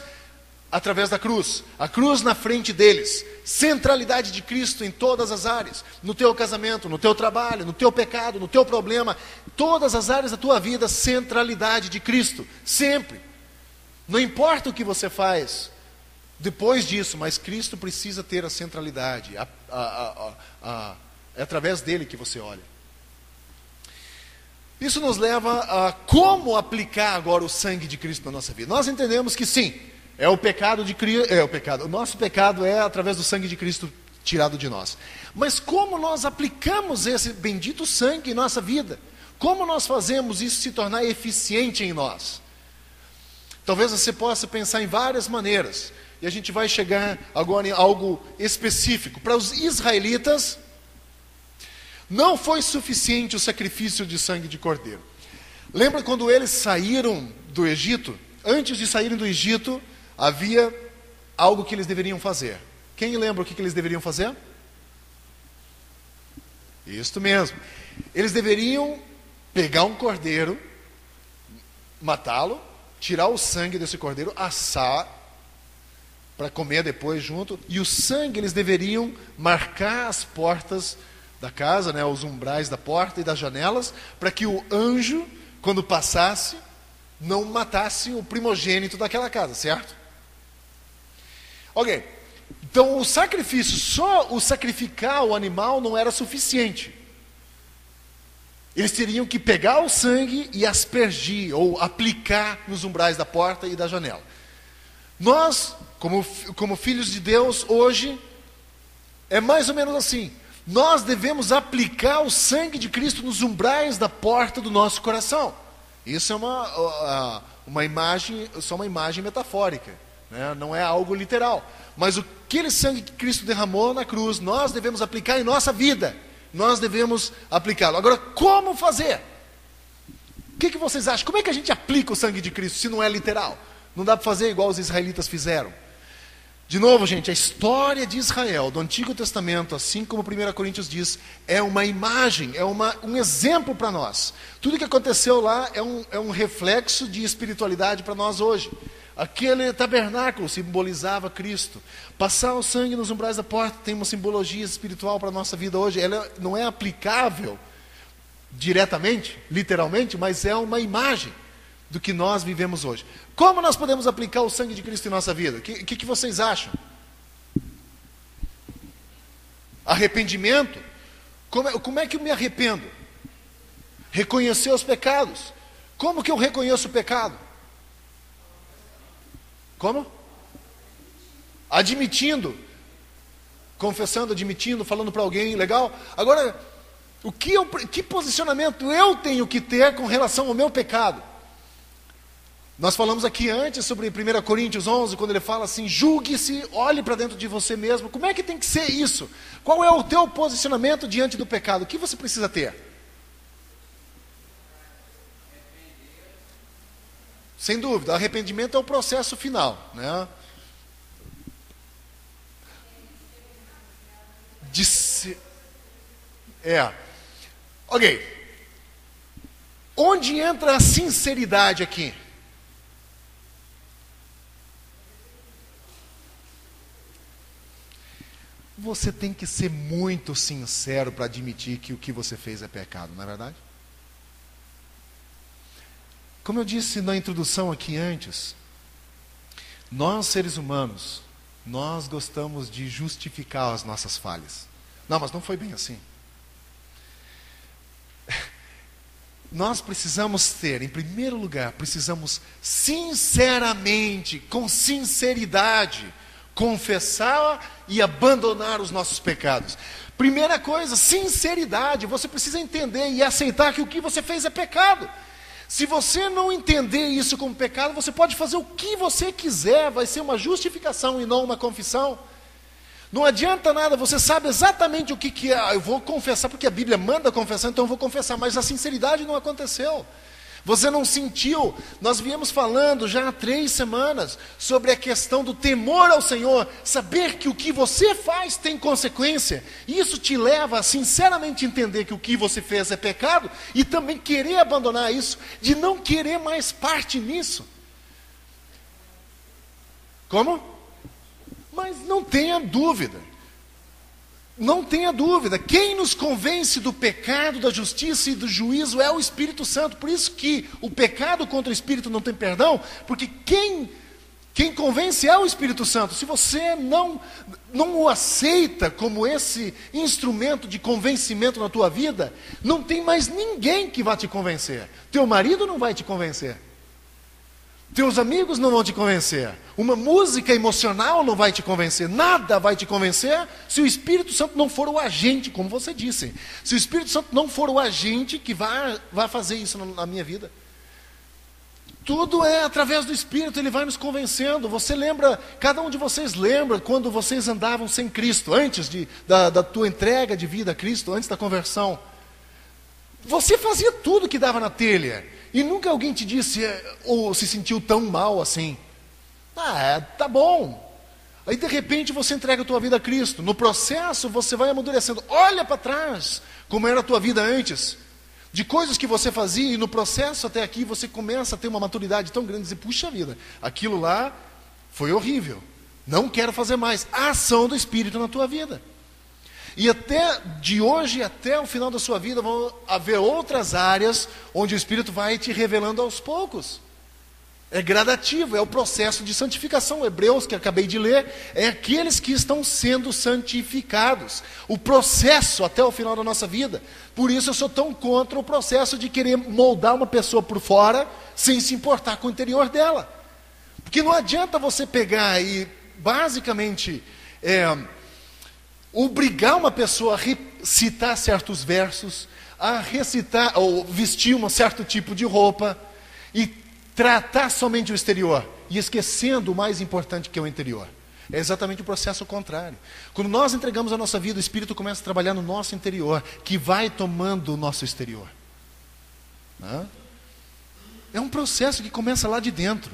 através da cruz, a cruz na frente deles, centralidade de Cristo em todas as áreas, no teu casamento, no teu trabalho, no teu pecado, no teu problema, todas as áreas da tua vida, centralidade de Cristo, sempre. Não importa o que você faz depois disso, mas Cristo precisa ter a centralidade. É através dele que você olha. Isso nos leva a como aplicar agora o sangue de Cristo na nossa vida. Nós entendemos que sim, o nosso pecado é através do sangue de Cristo tirado de nós. Mas como nós aplicamos esse bendito sangue em nossa vida? Como nós fazemos isso se tornar eficiente em nós? Talvez você possa pensar em várias maneiras. E a gente vai chegar agora em algo específico. Para os israelitas, não foi suficiente o sacrifício de sangue de cordeiro. Lembra quando eles saíram do Egito? Antes de saírem do Egito, havia algo que eles deveriam fazer. Quem lembra o que eles deveriam fazer? Isso mesmo. Eles deveriam pegar um cordeiro, matá-lo, tirar o sangue desse cordeiro, assar, para comer depois junto, e o sangue eles deveriam marcar as portas da casa, né, os umbrais da porta e das janelas, para que o anjo, quando passasse, não matasse o primogênito daquela casa, certo? Ok, então o sacrifício, só o sacrificar o animal não era suficiente. Eles teriam que pegar o sangue e aspergir, ou aplicar nos umbrais da porta e da janela. Nós, como filhos de Deus, hoje, é mais ou menos assim. Nós devemos aplicar o sangue de Cristo nos umbrais da porta do nosso coração. Isso é uma imagem, só uma imagem metafórica, né? Não é algo literal. Mas aquele sangue que Cristo derramou na cruz, nós devemos aplicar em nossa vida. Nós devemos aplicá-lo. Agora, como fazer? O que vocês acham? Como é que a gente aplica o sangue de Cristo se não é literal? Não dá para fazer igual os israelitas fizeram. De novo, gente, a história de Israel, do Antigo Testamento, assim como 1 Coríntios diz, é uma imagem, é um exemplo para nós. Tudo que aconteceu lá é um reflexo de espiritualidade para nós hoje. Aquele tabernáculo simbolizava Cristo. Passar o sangue nos umbrais da porta tem uma simbologia espiritual para a nossa vida hoje. Ela não é aplicável diretamente, literalmente, mas é uma imagem do que nós vivemos hoje. Como nós podemos aplicar o sangue de Cristo em nossa vida? O que vocês acham? Arrependimento? Como é que eu me arrependo? Reconhecer os pecados. Como que eu reconheço o pecado? Como? Admitindo. Confessando, admitindo, falando para alguém, legal? Agora, que posicionamento eu tenho que ter com relação ao meu pecado? Nós falamos aqui antes sobre 1 Coríntios 11, quando ele fala assim, julgue-se, olhe para dentro de você mesmo. Como é que tem que ser isso? Qual é o teu posicionamento diante do pecado? O que você precisa ter? Sem dúvida, arrependimento é o processo final, né? Ok. Onde entra a sinceridade aqui? Você tem que ser muito sincero para admitir que o que você fez é pecado, não é verdade? Como eu disse na introdução aqui antes, nós seres humanos, nós gostamos de justificar as nossas falhas. Não, mas não foi bem assim. Nós precisamos ter, em primeiro lugar, precisamos sinceramente, com sinceridade, confessar e abandonar os nossos pecados. Primeira coisa, sinceridade. Você precisa entender e aceitar que o que você fez é pecado. Se você não entender isso como pecado, você pode fazer o que você quiser, vai ser uma justificação e não uma confissão. Não adianta nada, você sabe exatamente o que é. Eu vou confessar porque a Bíblia manda confessar, então eu vou confessar, mas a sinceridade não aconteceu. Você não sentiu. Nós viemos falando já há 3 semanas sobre a questão do temor ao Senhor, saber que o que você faz tem consequência. Isso te leva a sinceramente entender que o que você fez é pecado e também querer abandonar isso, de não querer mais parte nisso. Como? Mas não tenha dúvida. Não tenha dúvida, quem nos convence do pecado, da justiça e do juízo é o Espírito Santo. Por isso que o pecado contra o Espírito não tem perdão, porque quem convence é o Espírito Santo. Se você não o aceita como esse instrumento de convencimento na tua vida, não tem mais ninguém que vá te convencer. Teu marido não vai te convencer. Teus amigos não vão te convencer. Uma música emocional não vai te convencer. Nada vai te convencer se o Espírito Santo não for o agente, como você disse. Se o Espírito Santo não for o agente que vai fazer isso na minha vida. Tudo é através do Espírito, Ele vai nos convencendo. Você lembra, cada um de vocês lembra quando vocês andavam sem Cristo, antes da tua entrega de vida a Cristo, antes da conversão. Você fazia tudo que dava na telha. E nunca alguém te disse, ou se sentiu tão mal assim. Tá bom. Aí de repente você entrega a tua vida a Cristo. No processo você vai amadurecendo. Olha para trás, como era a tua vida antes. De coisas que você fazia, e no processo até aqui você começa a ter uma maturidade tão grande. E dizer, puxa vida, aquilo lá foi horrível. Não quero fazer mais. A ação do Espírito na tua vida. E até de hoje até o final da sua vida vão haver outras áreas onde o Espírito vai te revelando aos poucos. É gradativo, é o processo de santificação. Hebreus, que acabei de ler, é aqueles que estão sendo santificados. O processo até o final da nossa vida. Por isso eu sou tão contra o processo de querer moldar uma pessoa por fora sem se importar com o interior dela. Porque não adianta você pegar e basicamente obrigar uma pessoa a recitar certos versos, a recitar ou vestir um certo tipo de roupa e tratar somente o exterior e esquecendo o mais importante, que é o interior. É exatamente o processo contrário. Quando nós entregamos a nossa vida, o Espírito começa a trabalhar no nosso interior, que vai tomando o nosso exterior. É um processo que começa lá de dentro.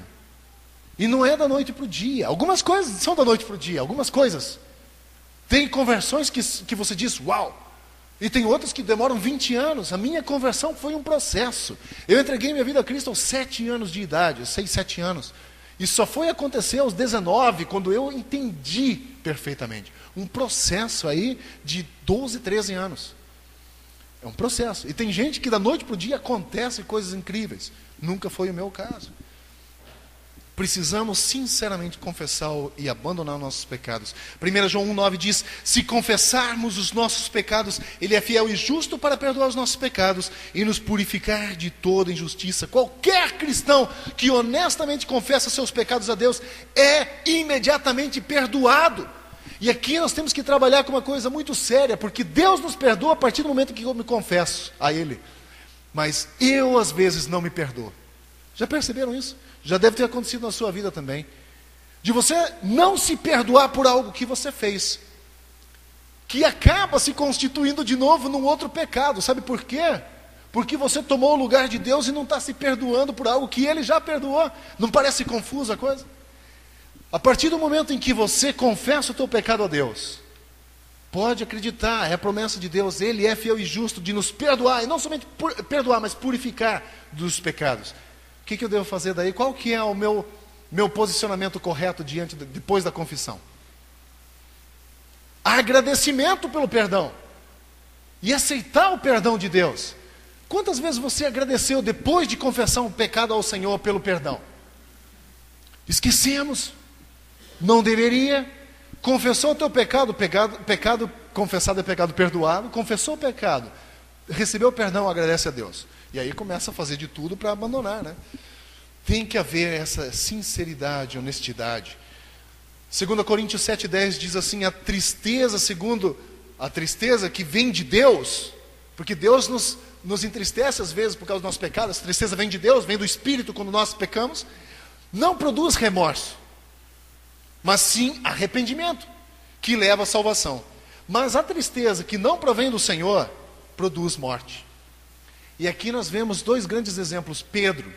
E não é da noite para o dia. Algumas coisas são da noite para o dia, algumas coisas. Tem conversões que você diz, uau! E tem outras que demoram 20 anos. A minha conversão foi um processo. Eu entreguei minha vida a Cristo aos 7 anos de idade, 6, 7 anos. E só foi acontecer aos 19, quando eu entendi perfeitamente. Um processo aí de 12, 13 anos. É um processo. E tem gente que da noite para o dia acontecem coisas incríveis. Nunca foi o meu caso. Precisamos sinceramente confessar e abandonar nossos pecados. 1 João 1,9 diz, se confessarmos os nossos pecados, Ele é fiel e justo para perdoar os nossos pecados e nos purificar de toda injustiça. Qualquer cristão que honestamente confessa seus pecados a Deus é imediatamente perdoado. E aqui nós temos que trabalhar com uma coisa muito séria, porque Deus nos perdoa a partir do momento que eu me confesso a Ele. Mas eu às vezes não me perdoo. Já perceberam isso? Já deve ter acontecido na sua vida também. De você não se perdoar por algo que você fez, que acaba se constituindo de novo num outro pecado. Sabe por quê? Porque você tomou o lugar de Deus e não está se perdoando por algo que Ele já perdoou. Não parece confusa a coisa? A partir do momento em que você confessa o teu pecado a Deus, pode acreditar, é a promessa de Deus. Ele é fiel e justo de nos perdoar, e não somente perdoar, mas purificar dos pecados. O que eu devo fazer daí? Qual que é o meu posicionamento correto depois da confissão? Agradecimento pelo perdão. E aceitar o perdão de Deus. Quantas vezes você agradeceu depois de confessar um pecado ao Senhor pelo perdão? Esquecemos. Não deveria. Confessou o teu pecado, pecado confessado é pecado perdoado. Confessou o pecado, recebeu o perdão, agradece a Deus. E aí começa a fazer de tudo para abandonar, né? Tem que haver essa sinceridade, honestidade. 2 Coríntios 7,10 diz assim, a tristeza que vem de Deus, porque Deus nos entristece às vezes por causa do nosso pecado, essa tristeza vem de Deus, vem do Espírito quando nós pecamos, não produz remorso, mas sim arrependimento, que leva à salvação. Mas a tristeza que não provém do Senhor, produz morte. E aqui nós vemos dois grandes exemplos. Pedro,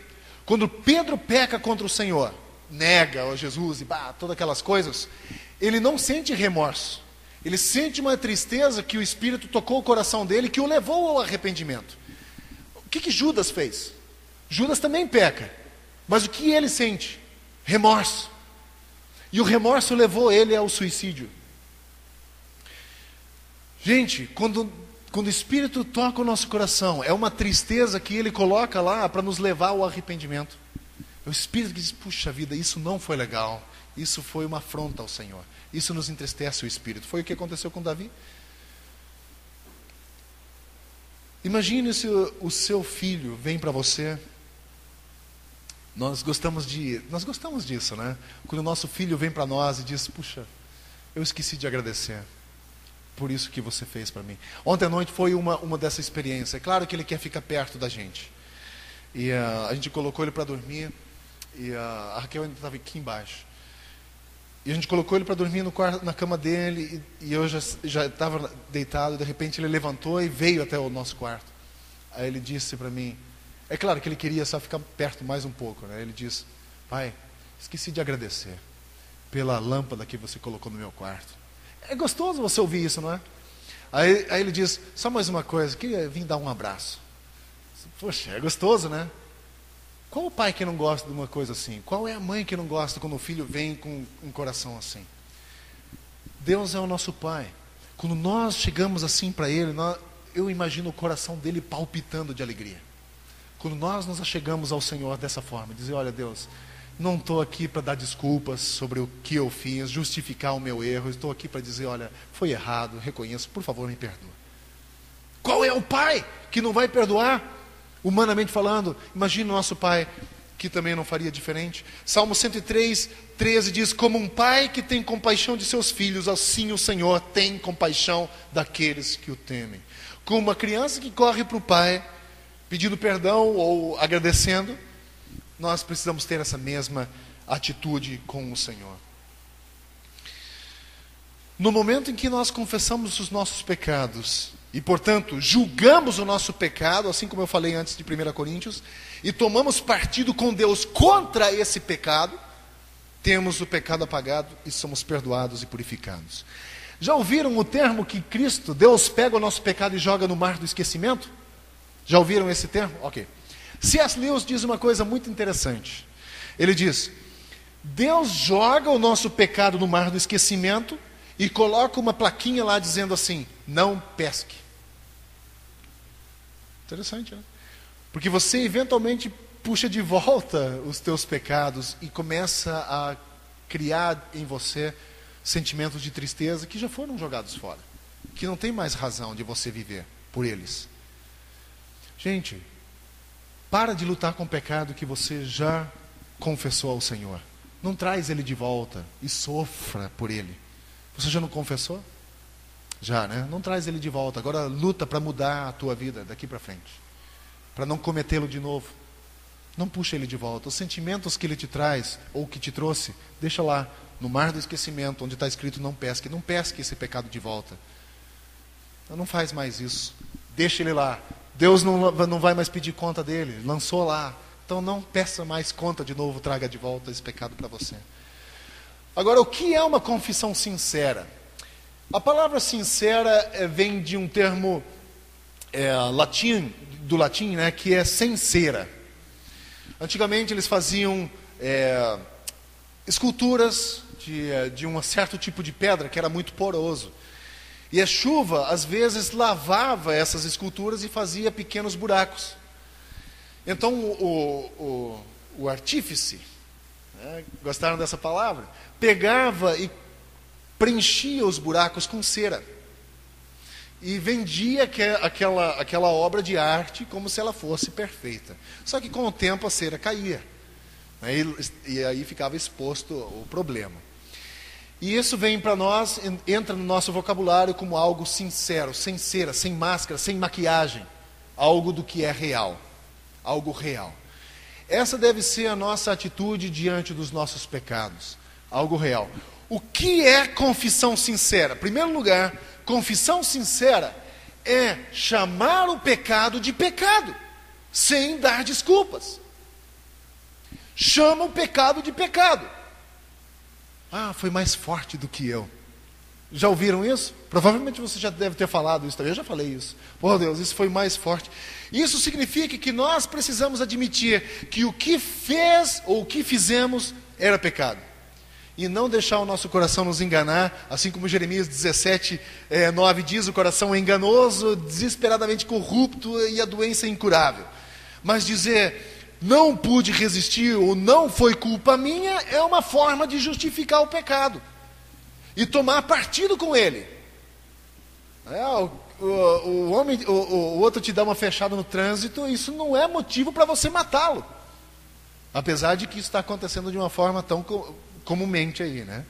quando Pedro peca contra o Senhor, nega a Jesus e todas aquelas coisas, ele não sente remorso. Ele sente uma tristeza que o Espírito tocou o coração dele, que o levou ao arrependimento. O que Judas fez? Judas também peca, mas o que ele sente? Remorso. E o remorso levou ele ao suicídio. Gente, quando o Espírito toca o nosso coração, é uma tristeza que Ele coloca lá para nos levar ao arrependimento. É o Espírito que diz, puxa vida, isso não foi legal, isso foi uma afronta ao Senhor, isso nos entristece o Espírito. Foi o que aconteceu com Davi. Imagine se o seu filho vem para você. Nós gostamos disso, né? Quando o nosso filho vem para nós e diz, puxa, eu esqueci de agradecer por isso que você fez para mim. Ontem à noite foi uma dessa experiência. É claro que ele quer ficar perto da gente. E a gente colocou ele para dormir. E a Raquel ainda estava aqui embaixo. E a gente colocou ele para dormir no quarto, na cama dele. E eu já estava deitado. De repente ele levantou e veio até o nosso quarto. Aí ele disse para mim, é claro que ele queria só ficar perto mais um pouco, né? Ele disse, pai, esqueci de agradecer pela lâmpada que você colocou no meu quarto. É gostoso você ouvir isso, não é? Aí ele diz, só mais uma coisa, queria vir dar um abraço. Poxa, é gostoso, né? Qual o pai que não gosta de uma coisa assim? Qual é a mãe que não gosta quando o filho vem com um coração assim? Deus é o nosso pai. Quando nós chegamos assim para Ele, eu imagino o coração dele palpitando de alegria. Quando nós nos achegamos ao Senhor dessa forma, dizer, olha Deus, não estou aqui para dar desculpas sobre o que eu fiz, justificar o meu erro, estou aqui para dizer, olha, foi errado, reconheço, por favor me perdoa. Qual é o pai que não vai perdoar? Humanamente falando, imagine o nosso pai, que também não faria diferente. Salmo 103, 13 diz, como um pai que tem compaixão de seus filhos, assim o Senhor tem compaixão daqueles que o temem. Como uma criança que corre para o pai, pedindo perdão ou agradecendo, nós precisamos ter essa mesma atitude com o Senhor. No momento em que nós confessamos os nossos pecados, e portanto julgamos o nosso pecado, assim como eu falei antes de 1 Coríntios, e tomamos partido com Deus contra esse pecado, temos o pecado apagado e somos perdoados e purificados. Já ouviram o termo que Cristo, Deus pega o nosso pecado e joga no mar do esquecimento? Já ouviram esse termo? Ok. C.S. Lewis diz uma coisa muito interessante. Ele diz, Deus joga o nosso pecado no mar do esquecimento e coloca uma plaquinha lá dizendo assim, não pesque. Interessante, né? Porque você eventualmente puxa de volta os teus pecados e começa a criar em você sentimentos de tristeza que já foram jogados fora, que não tem mais razão de você viver por eles. Gente, para de lutar com o pecado que você já confessou ao Senhor. Não traz ele de volta e sofra por ele. Você já não confessou? Já, né? Não traz ele de volta. Agora luta para mudar a tua vida daqui para frente. Para não cometê-lo de novo. Não puxa ele de volta. Os sentimentos que ele te traz, ou que te trouxe, deixa lá, no mar do esquecimento, onde está escrito não pesque. Não pesque esse pecado de volta. Então não faz mais isso. Deixa ele lá. Deus não vai mais pedir conta dele. Lançou lá. Então não peça mais conta de novo, traga de volta esse pecado para você. Agora, o que é uma confissão sincera? A palavra sincera vem de um termo do latim, né, que é sincera. Antigamente eles faziam esculturas de um certo tipo de pedra que era muito poroso. E a chuva, às vezes, lavava essas esculturas e fazia pequenos buracos. Então, o artífice, né, gostaram dessa palavra? Pegava e preenchia os buracos com cera. E vendia aquela obra de arte como se ela fosse perfeita. Só que com o tempo a cera caía. Né, e aí ficava exposto o problema. E isso vem para nós, entra no nosso vocabulário como algo sincero, sem cera, sem máscara, sem maquiagem. Algo do que é real. Algo real. Essa deve ser a nossa atitude diante dos nossos pecados. Algo real. O que é confissão sincera? Em primeiro lugar, confissão sincera é chamar o pecado de pecado, sem dar desculpas. Chama o pecado de pecado. Ah, foi mais forte do que eu. Já ouviram isso? Provavelmente você já deve ter falado isso também. Eu já falei isso. Pô, Deus, isso foi mais forte. Isso significa que nós precisamos admitir que o que fez ou o que fizemos era pecado. e não deixar o nosso coração nos enganar, assim como Jeremias 17:9 diz, o coração é enganoso, desesperadamente corrupto e a doença é incurável. Mas dizer, não pude resistir ou não foi culpa minha, é uma forma de justificar o pecado e tomar partido com ele. O outro te dá uma fechada no trânsito, isso não é motivo para você matá-lo. Apesar de que isso está acontecendo de uma forma tão comumente aí, né?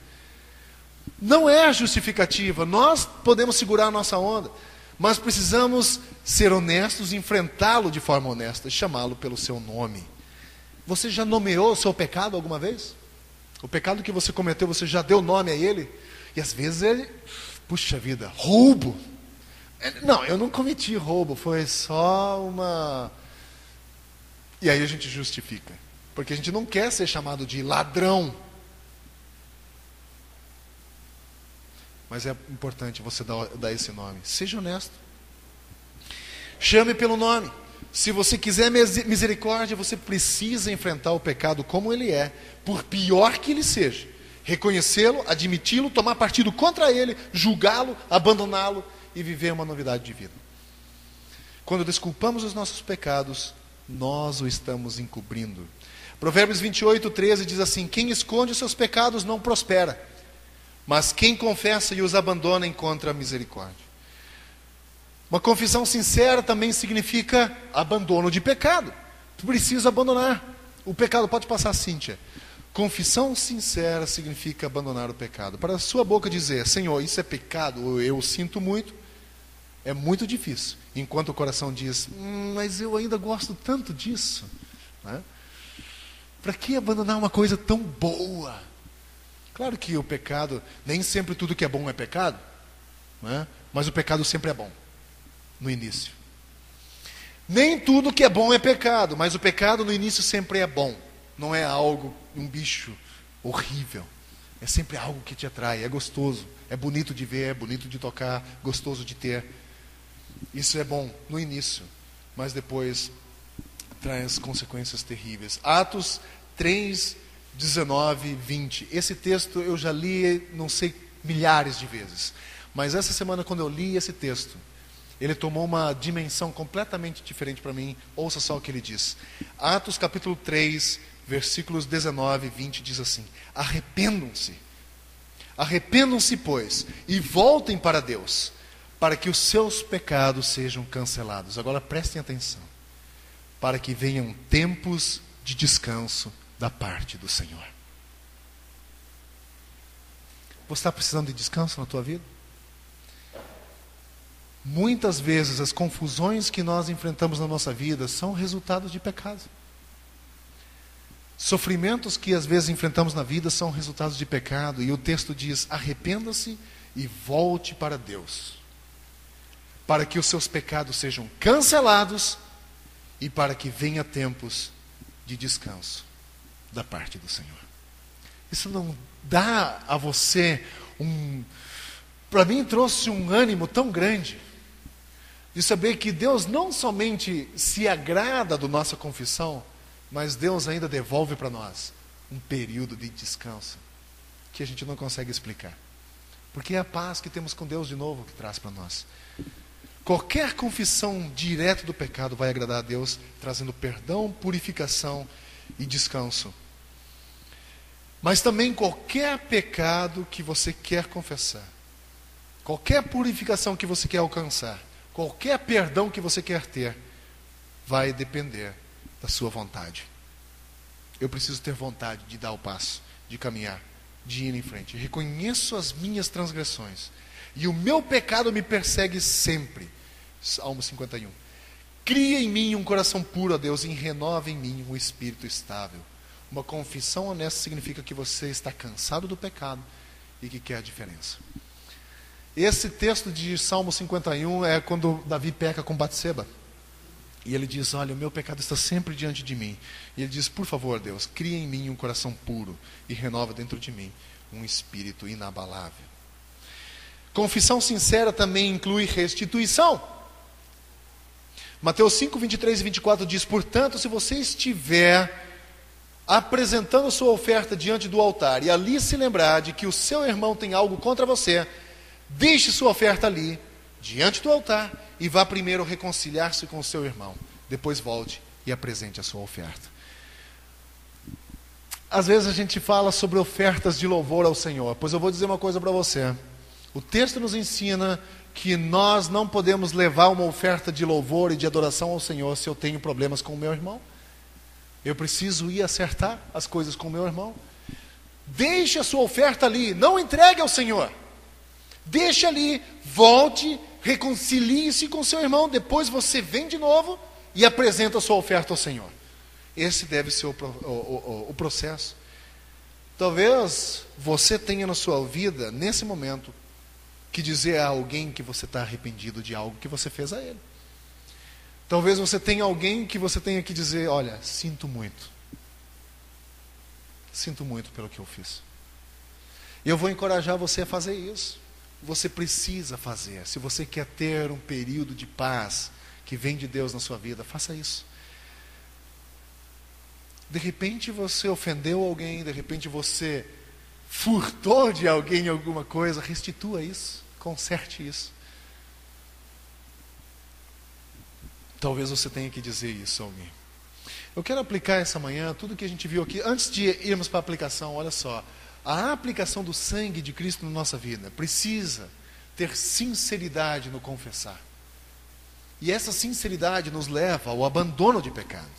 Não é justificativa. Nós podemos segurar a nossa onda, mas precisamos ser honestos, enfrentá-lo de forma honesta, chamá-lo pelo seu nome. Você já nomeou o seu pecado alguma vez? O pecado que você cometeu, você já deu nome a ele? E às vezes ele, puxa vida, roubo. Não, eu não cometi roubo, foi só uma... E aí a gente justifica. Porque a gente não quer ser chamado de ladrão. Mas é importante você dar esse nome. Seja honesto. Chame pelo nome. Se você quiser misericórdia, você precisa enfrentar o pecado como ele é, por pior que ele seja. Reconhecê-lo, admiti-lo, tomar partido contra ele, julgá-lo, abandoná-lo e viver uma novidade de vida. Quando desculpamos os nossos pecados, nós o estamos encobrindo. Provérbios 28:13 diz assim: quem esconde os seus pecados não prospera, mas quem confessa e os abandona encontra misericórdia. Uma confissão sincera também significa abandono de pecado. Tu precisa abandonar o pecado. Pode passar, Cíntia. Confissão sincera significa abandonar o pecado. Para a sua boca dizer, Senhor, isso é pecado, ou eu sinto muito, é muito difícil. Enquanto o coração diz, mas eu ainda gosto tanto disso, né? Para que abandonar uma coisa tão boa? Claro que o pecado, nem sempre tudo que é bom é pecado, né? Mas o pecado sempre é bom, no início. Nem tudo que é bom é pecado, mas o pecado no início sempre é bom. Não é algo, um bicho horrível. É sempre algo que te atrai, é gostoso, é bonito de ver, é bonito de tocar, gostoso de ter. Isso é bom no início, mas depois traz consequências terríveis. Atos 3:19-20. Esse texto eu já li, não sei, milhares de vezes. Mas essa semana, quando eu li esse texto, ele tomou uma dimensão completamente diferente para mim. Ouça só o que ele diz. Atos capítulo 3, versículos 19 e 20 diz assim: arrependam-se, pois, e voltem para Deus, para que os seus pecados sejam cancelados. Agora prestem atenção. Para que venham tempos de descanso da parte do Senhor. Você está precisando de descanso na tua vida? Muitas vezes as confusões que nós enfrentamos na nossa vida são resultados de pecados. Sofrimentos que às vezes enfrentamos na vida são resultados de pecado. E o texto diz, arrependa-se e volte para Deus, para que os seus pecados sejam cancelados e para que venha tempos de descanso da parte do Senhor. Isso não dá a você para mim trouxe um ânimo tão grande de saber que Deus não somente se agrada da nossa confissão, mas Deus ainda devolve para nós um período de descanso que a gente não consegue explicar. Porque é a paz que temos com Deus de novo que traz para nós. Qualquer confissão direta do pecado vai agradar a Deus, trazendo perdão, purificação e descanso. Mas também qualquer pecado que você quer confessar, qualquer purificação que você quer alcançar, qualquer perdão que você quer ter, vai depender da sua vontade. Eu preciso ter vontade de dar o passo, de caminhar, de ir em frente. Reconheço as minhas transgressões e o meu pecado me persegue sempre. Salmo 51. Cria em mim um coração puro, ó Deus, e renova em mim um espírito estável. Uma confissão honesta significa que você está cansado do pecado e que quer a diferença. Esse texto de Salmo 51 é quando Davi peca com Batseba. E ele diz, olha, o meu pecado está sempre diante de mim. E ele diz, por favor, Deus, cria em mim um coração puro e renova dentro de mim um espírito inabalável. Confissão sincera também inclui restituição. Mateus 5, 23 e 24 diz, portanto, se você estiver apresentando sua oferta diante do altar, e ali se lembrar de que o seu irmão tem algo contra você, deixe sua oferta ali, diante do altar, e vá primeiro reconciliar-se com o seu irmão. Depois volte e apresente a sua oferta. Às vezes a gente fala sobre ofertas de louvor ao Senhor, pois eu vou dizer uma coisa para você. O texto nos ensina que nós não podemos levar uma oferta de louvor e de adoração ao Senhor se eu tenho problemas com o meu irmão. Eu preciso ir acertar as coisas com o meu irmão. Deixe a sua oferta ali, não entregue ao Senhor. Deixe ali, volte, reconcilie-se com seu irmão, depois você vem de novo e apresenta a sua oferta ao Senhor. Esse deve ser o processo. Talvez você tenha na sua vida, nesse momento, que dizer a alguém que você está arrependido de algo que você fez a ele. Talvez você tenha alguém que você tenha que dizer, olha, sinto muito. Sinto muito pelo que eu fiz. E eu vou encorajar você a fazer isso. Você precisa fazer. Se você quer ter um período de paz que vem de Deus na sua vida, faça isso. De repente você ofendeu alguém, de repente você furtou de alguém alguma coisa, restitua isso, conserte isso. Talvez você tenha que dizer isso a alguém. Eu quero aplicar essa manhã tudo que a gente viu aqui. Antes de irmos para a aplicação, olha só. A aplicação do sangue de Cristo na nossa vida precisa ter sinceridade no confessar. E essa sinceridade nos leva ao abandono de pecado.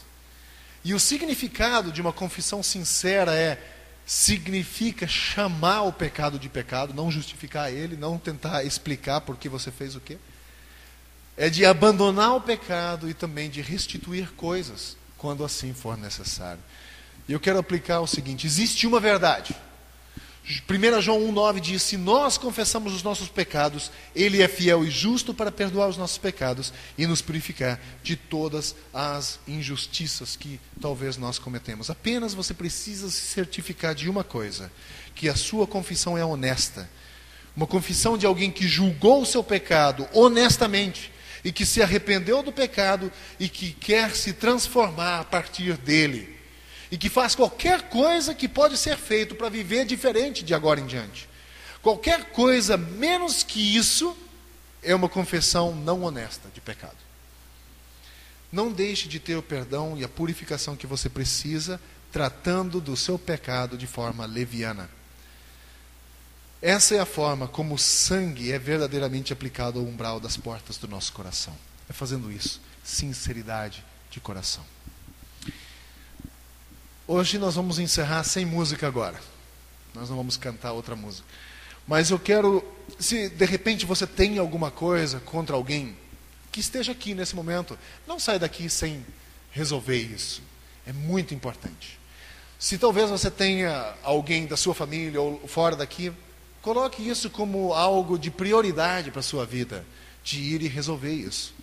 E o significado de uma confissão sincera significa chamar o pecado de pecado, não justificar ele, não tentar explicar por que você fez o quê. É de abandonar o pecado e também de restituir coisas, quando assim for necessário. E eu quero aplicar o seguinte: existe uma verdade. 1 João 1,9 diz: se nós confessamos os nossos pecados, Ele é fiel e justo para perdoar os nossos pecados e nos purificar de todas as injustiças que talvez nós cometemos. Apenas você precisa se certificar de uma coisa: que a sua confissão é honesta. Uma confissão de alguém que julgou o seu pecado honestamente e que se arrependeu do pecado e que quer se transformar a partir dele. E que faz qualquer coisa que pode ser feito para viver diferente de agora em diante. Qualquer coisa menos que isso é uma confissão não honesta de pecado. Não deixe de ter o perdão e a purificação que você precisa, tratando do seu pecado de forma leviana. Essa é a forma como o sangue é verdadeiramente aplicado ao umbral das portas do nosso coração. É fazendo isso, sinceridade de coração. Hoje nós vamos encerrar sem música agora. Nós não vamos cantar outra música. Mas eu quero, se de repente você tem alguma coisa contra alguém, que esteja aqui nesse momento, não saia daqui sem resolver isso. É muito importante. Se talvez você tenha alguém da sua família ou fora daqui, coloque isso como algo de prioridade para a sua vida, de ir e resolver isso.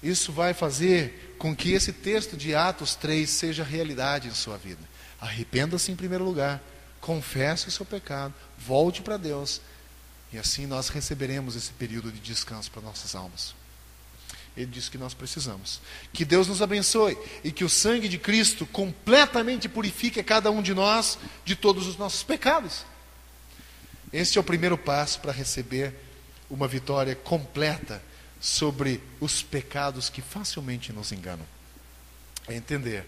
Isso vai fazer com que esse texto de Atos 3 seja realidade em sua vida. Arrependa-se em primeiro lugar, confesse o seu pecado, volte para Deus, e assim nós receberemos esse período de descanso para nossas almas. Ele diz que nós precisamos. Que Deus nos abençoe e que o sangue de Cristo completamente purifique cada um de nós de todos os nossos pecados. Esse é o primeiro passo para receber uma vitória completa sobre os pecados que facilmente nos enganam. É entender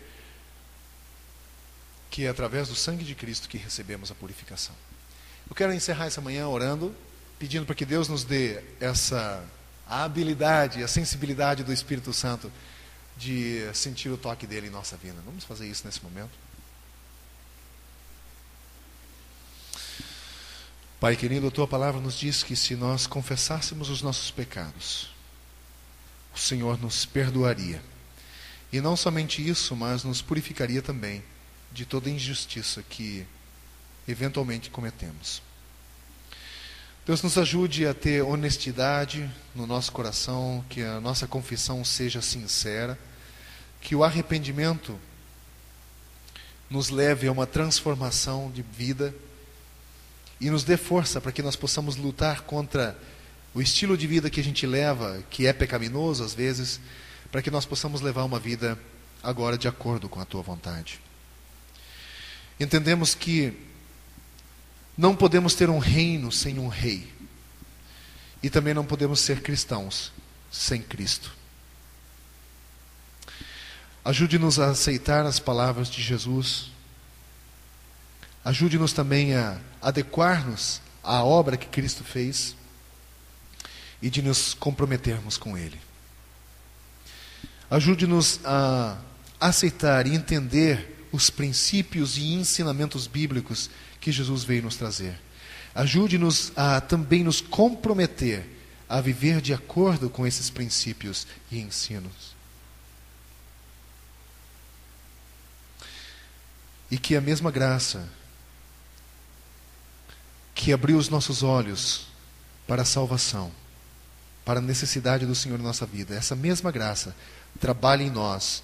que é através do sangue de Cristo que recebemos a purificação. Eu quero encerrar essa manhã orando, pedindo para que Deus nos dê a habilidade, a sensibilidade do Espírito Santo de sentir o toque dele em nossa vida. Vamos fazer isso nesse momento. Pai querido, a tua palavra nos diz que se nós confessássemos os nossos pecados, o Senhor nos perdoaria. E não somente isso, mas nos purificaria também de toda injustiça que eventualmente cometemos. Deus nos ajude a ter honestidade no nosso coração, que a nossa confissão seja sincera, que o arrependimento nos leve a uma transformação de vida e nos dê força para que nós possamos lutar contra o estilo de vida que a gente leva, que é pecaminoso às vezes, para que nós possamos levar uma vida agora de acordo com a tua vontade. Entendemos que não podemos ter um reino sem um rei. E também não podemos ser cristãos sem Cristo. Ajude-nos a aceitar as palavras de Jesus. Ajude-nos também a adequar-nos à obra que Cristo fez e de nos comprometermos com Ele. Ajude-nos a aceitar e entender os princípios e ensinamentos bíblicos que Jesus veio nos trazer. Ajude-nos a também nos comprometer a viver de acordo com esses princípios e ensinos. E que a mesma graça que abriu os nossos olhos para a salvação, para a necessidade do Senhor na nossa vida, essa mesma graça trabalhe em nós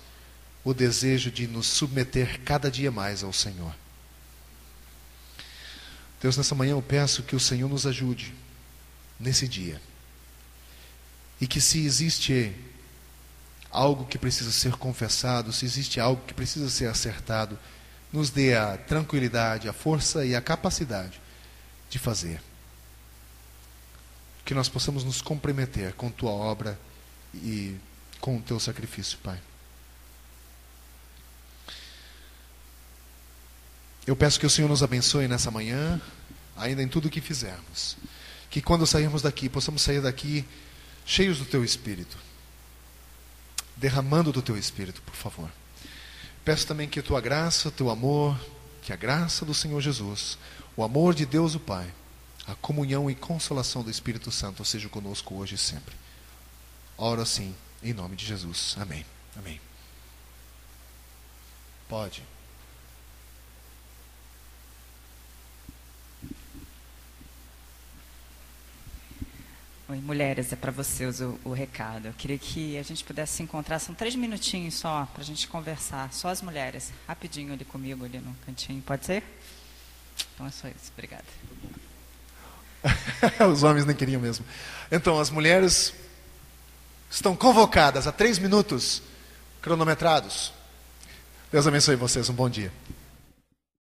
o desejo de nos submeter cada dia mais ao Senhor. Deus, nessa manhã eu peço que o Senhor nos ajude nesse dia. E que se existe algo que precisa ser confessado, se existe algo que precisa ser acertado, nos dê a tranquilidade, a força e a capacidade de fazer. Que nós possamos nos comprometer com Tua obra e com o Teu sacrifício, Pai. Eu peço que o Senhor nos abençoe nessa manhã, ainda em tudo o que fizermos. Que quando sairmos daqui, possamos sair daqui cheios do Teu Espírito. Derramando do Teu Espírito, por favor. Peço também que a Tua graça, o Teu amor, que a graça do Senhor Jesus, o amor de Deus o Pai, a comunhão e consolação do Espírito Santo seja conosco hoje e sempre. Oro assim, em nome de Jesus. Amém. Amém. Pode. Oi, mulheres, é para vocês o recado. Eu queria que a gente pudesse se encontrar, são 3 minutinhos só, para a gente conversar, só as mulheres, rapidinho ali comigo, ali no cantinho, pode ser? Então é só isso, obrigada. Os homens nem queriam mesmo. Então, as mulheres estão convocadas a 3 minutos cronometrados. Deus abençoe vocês, um bom dia.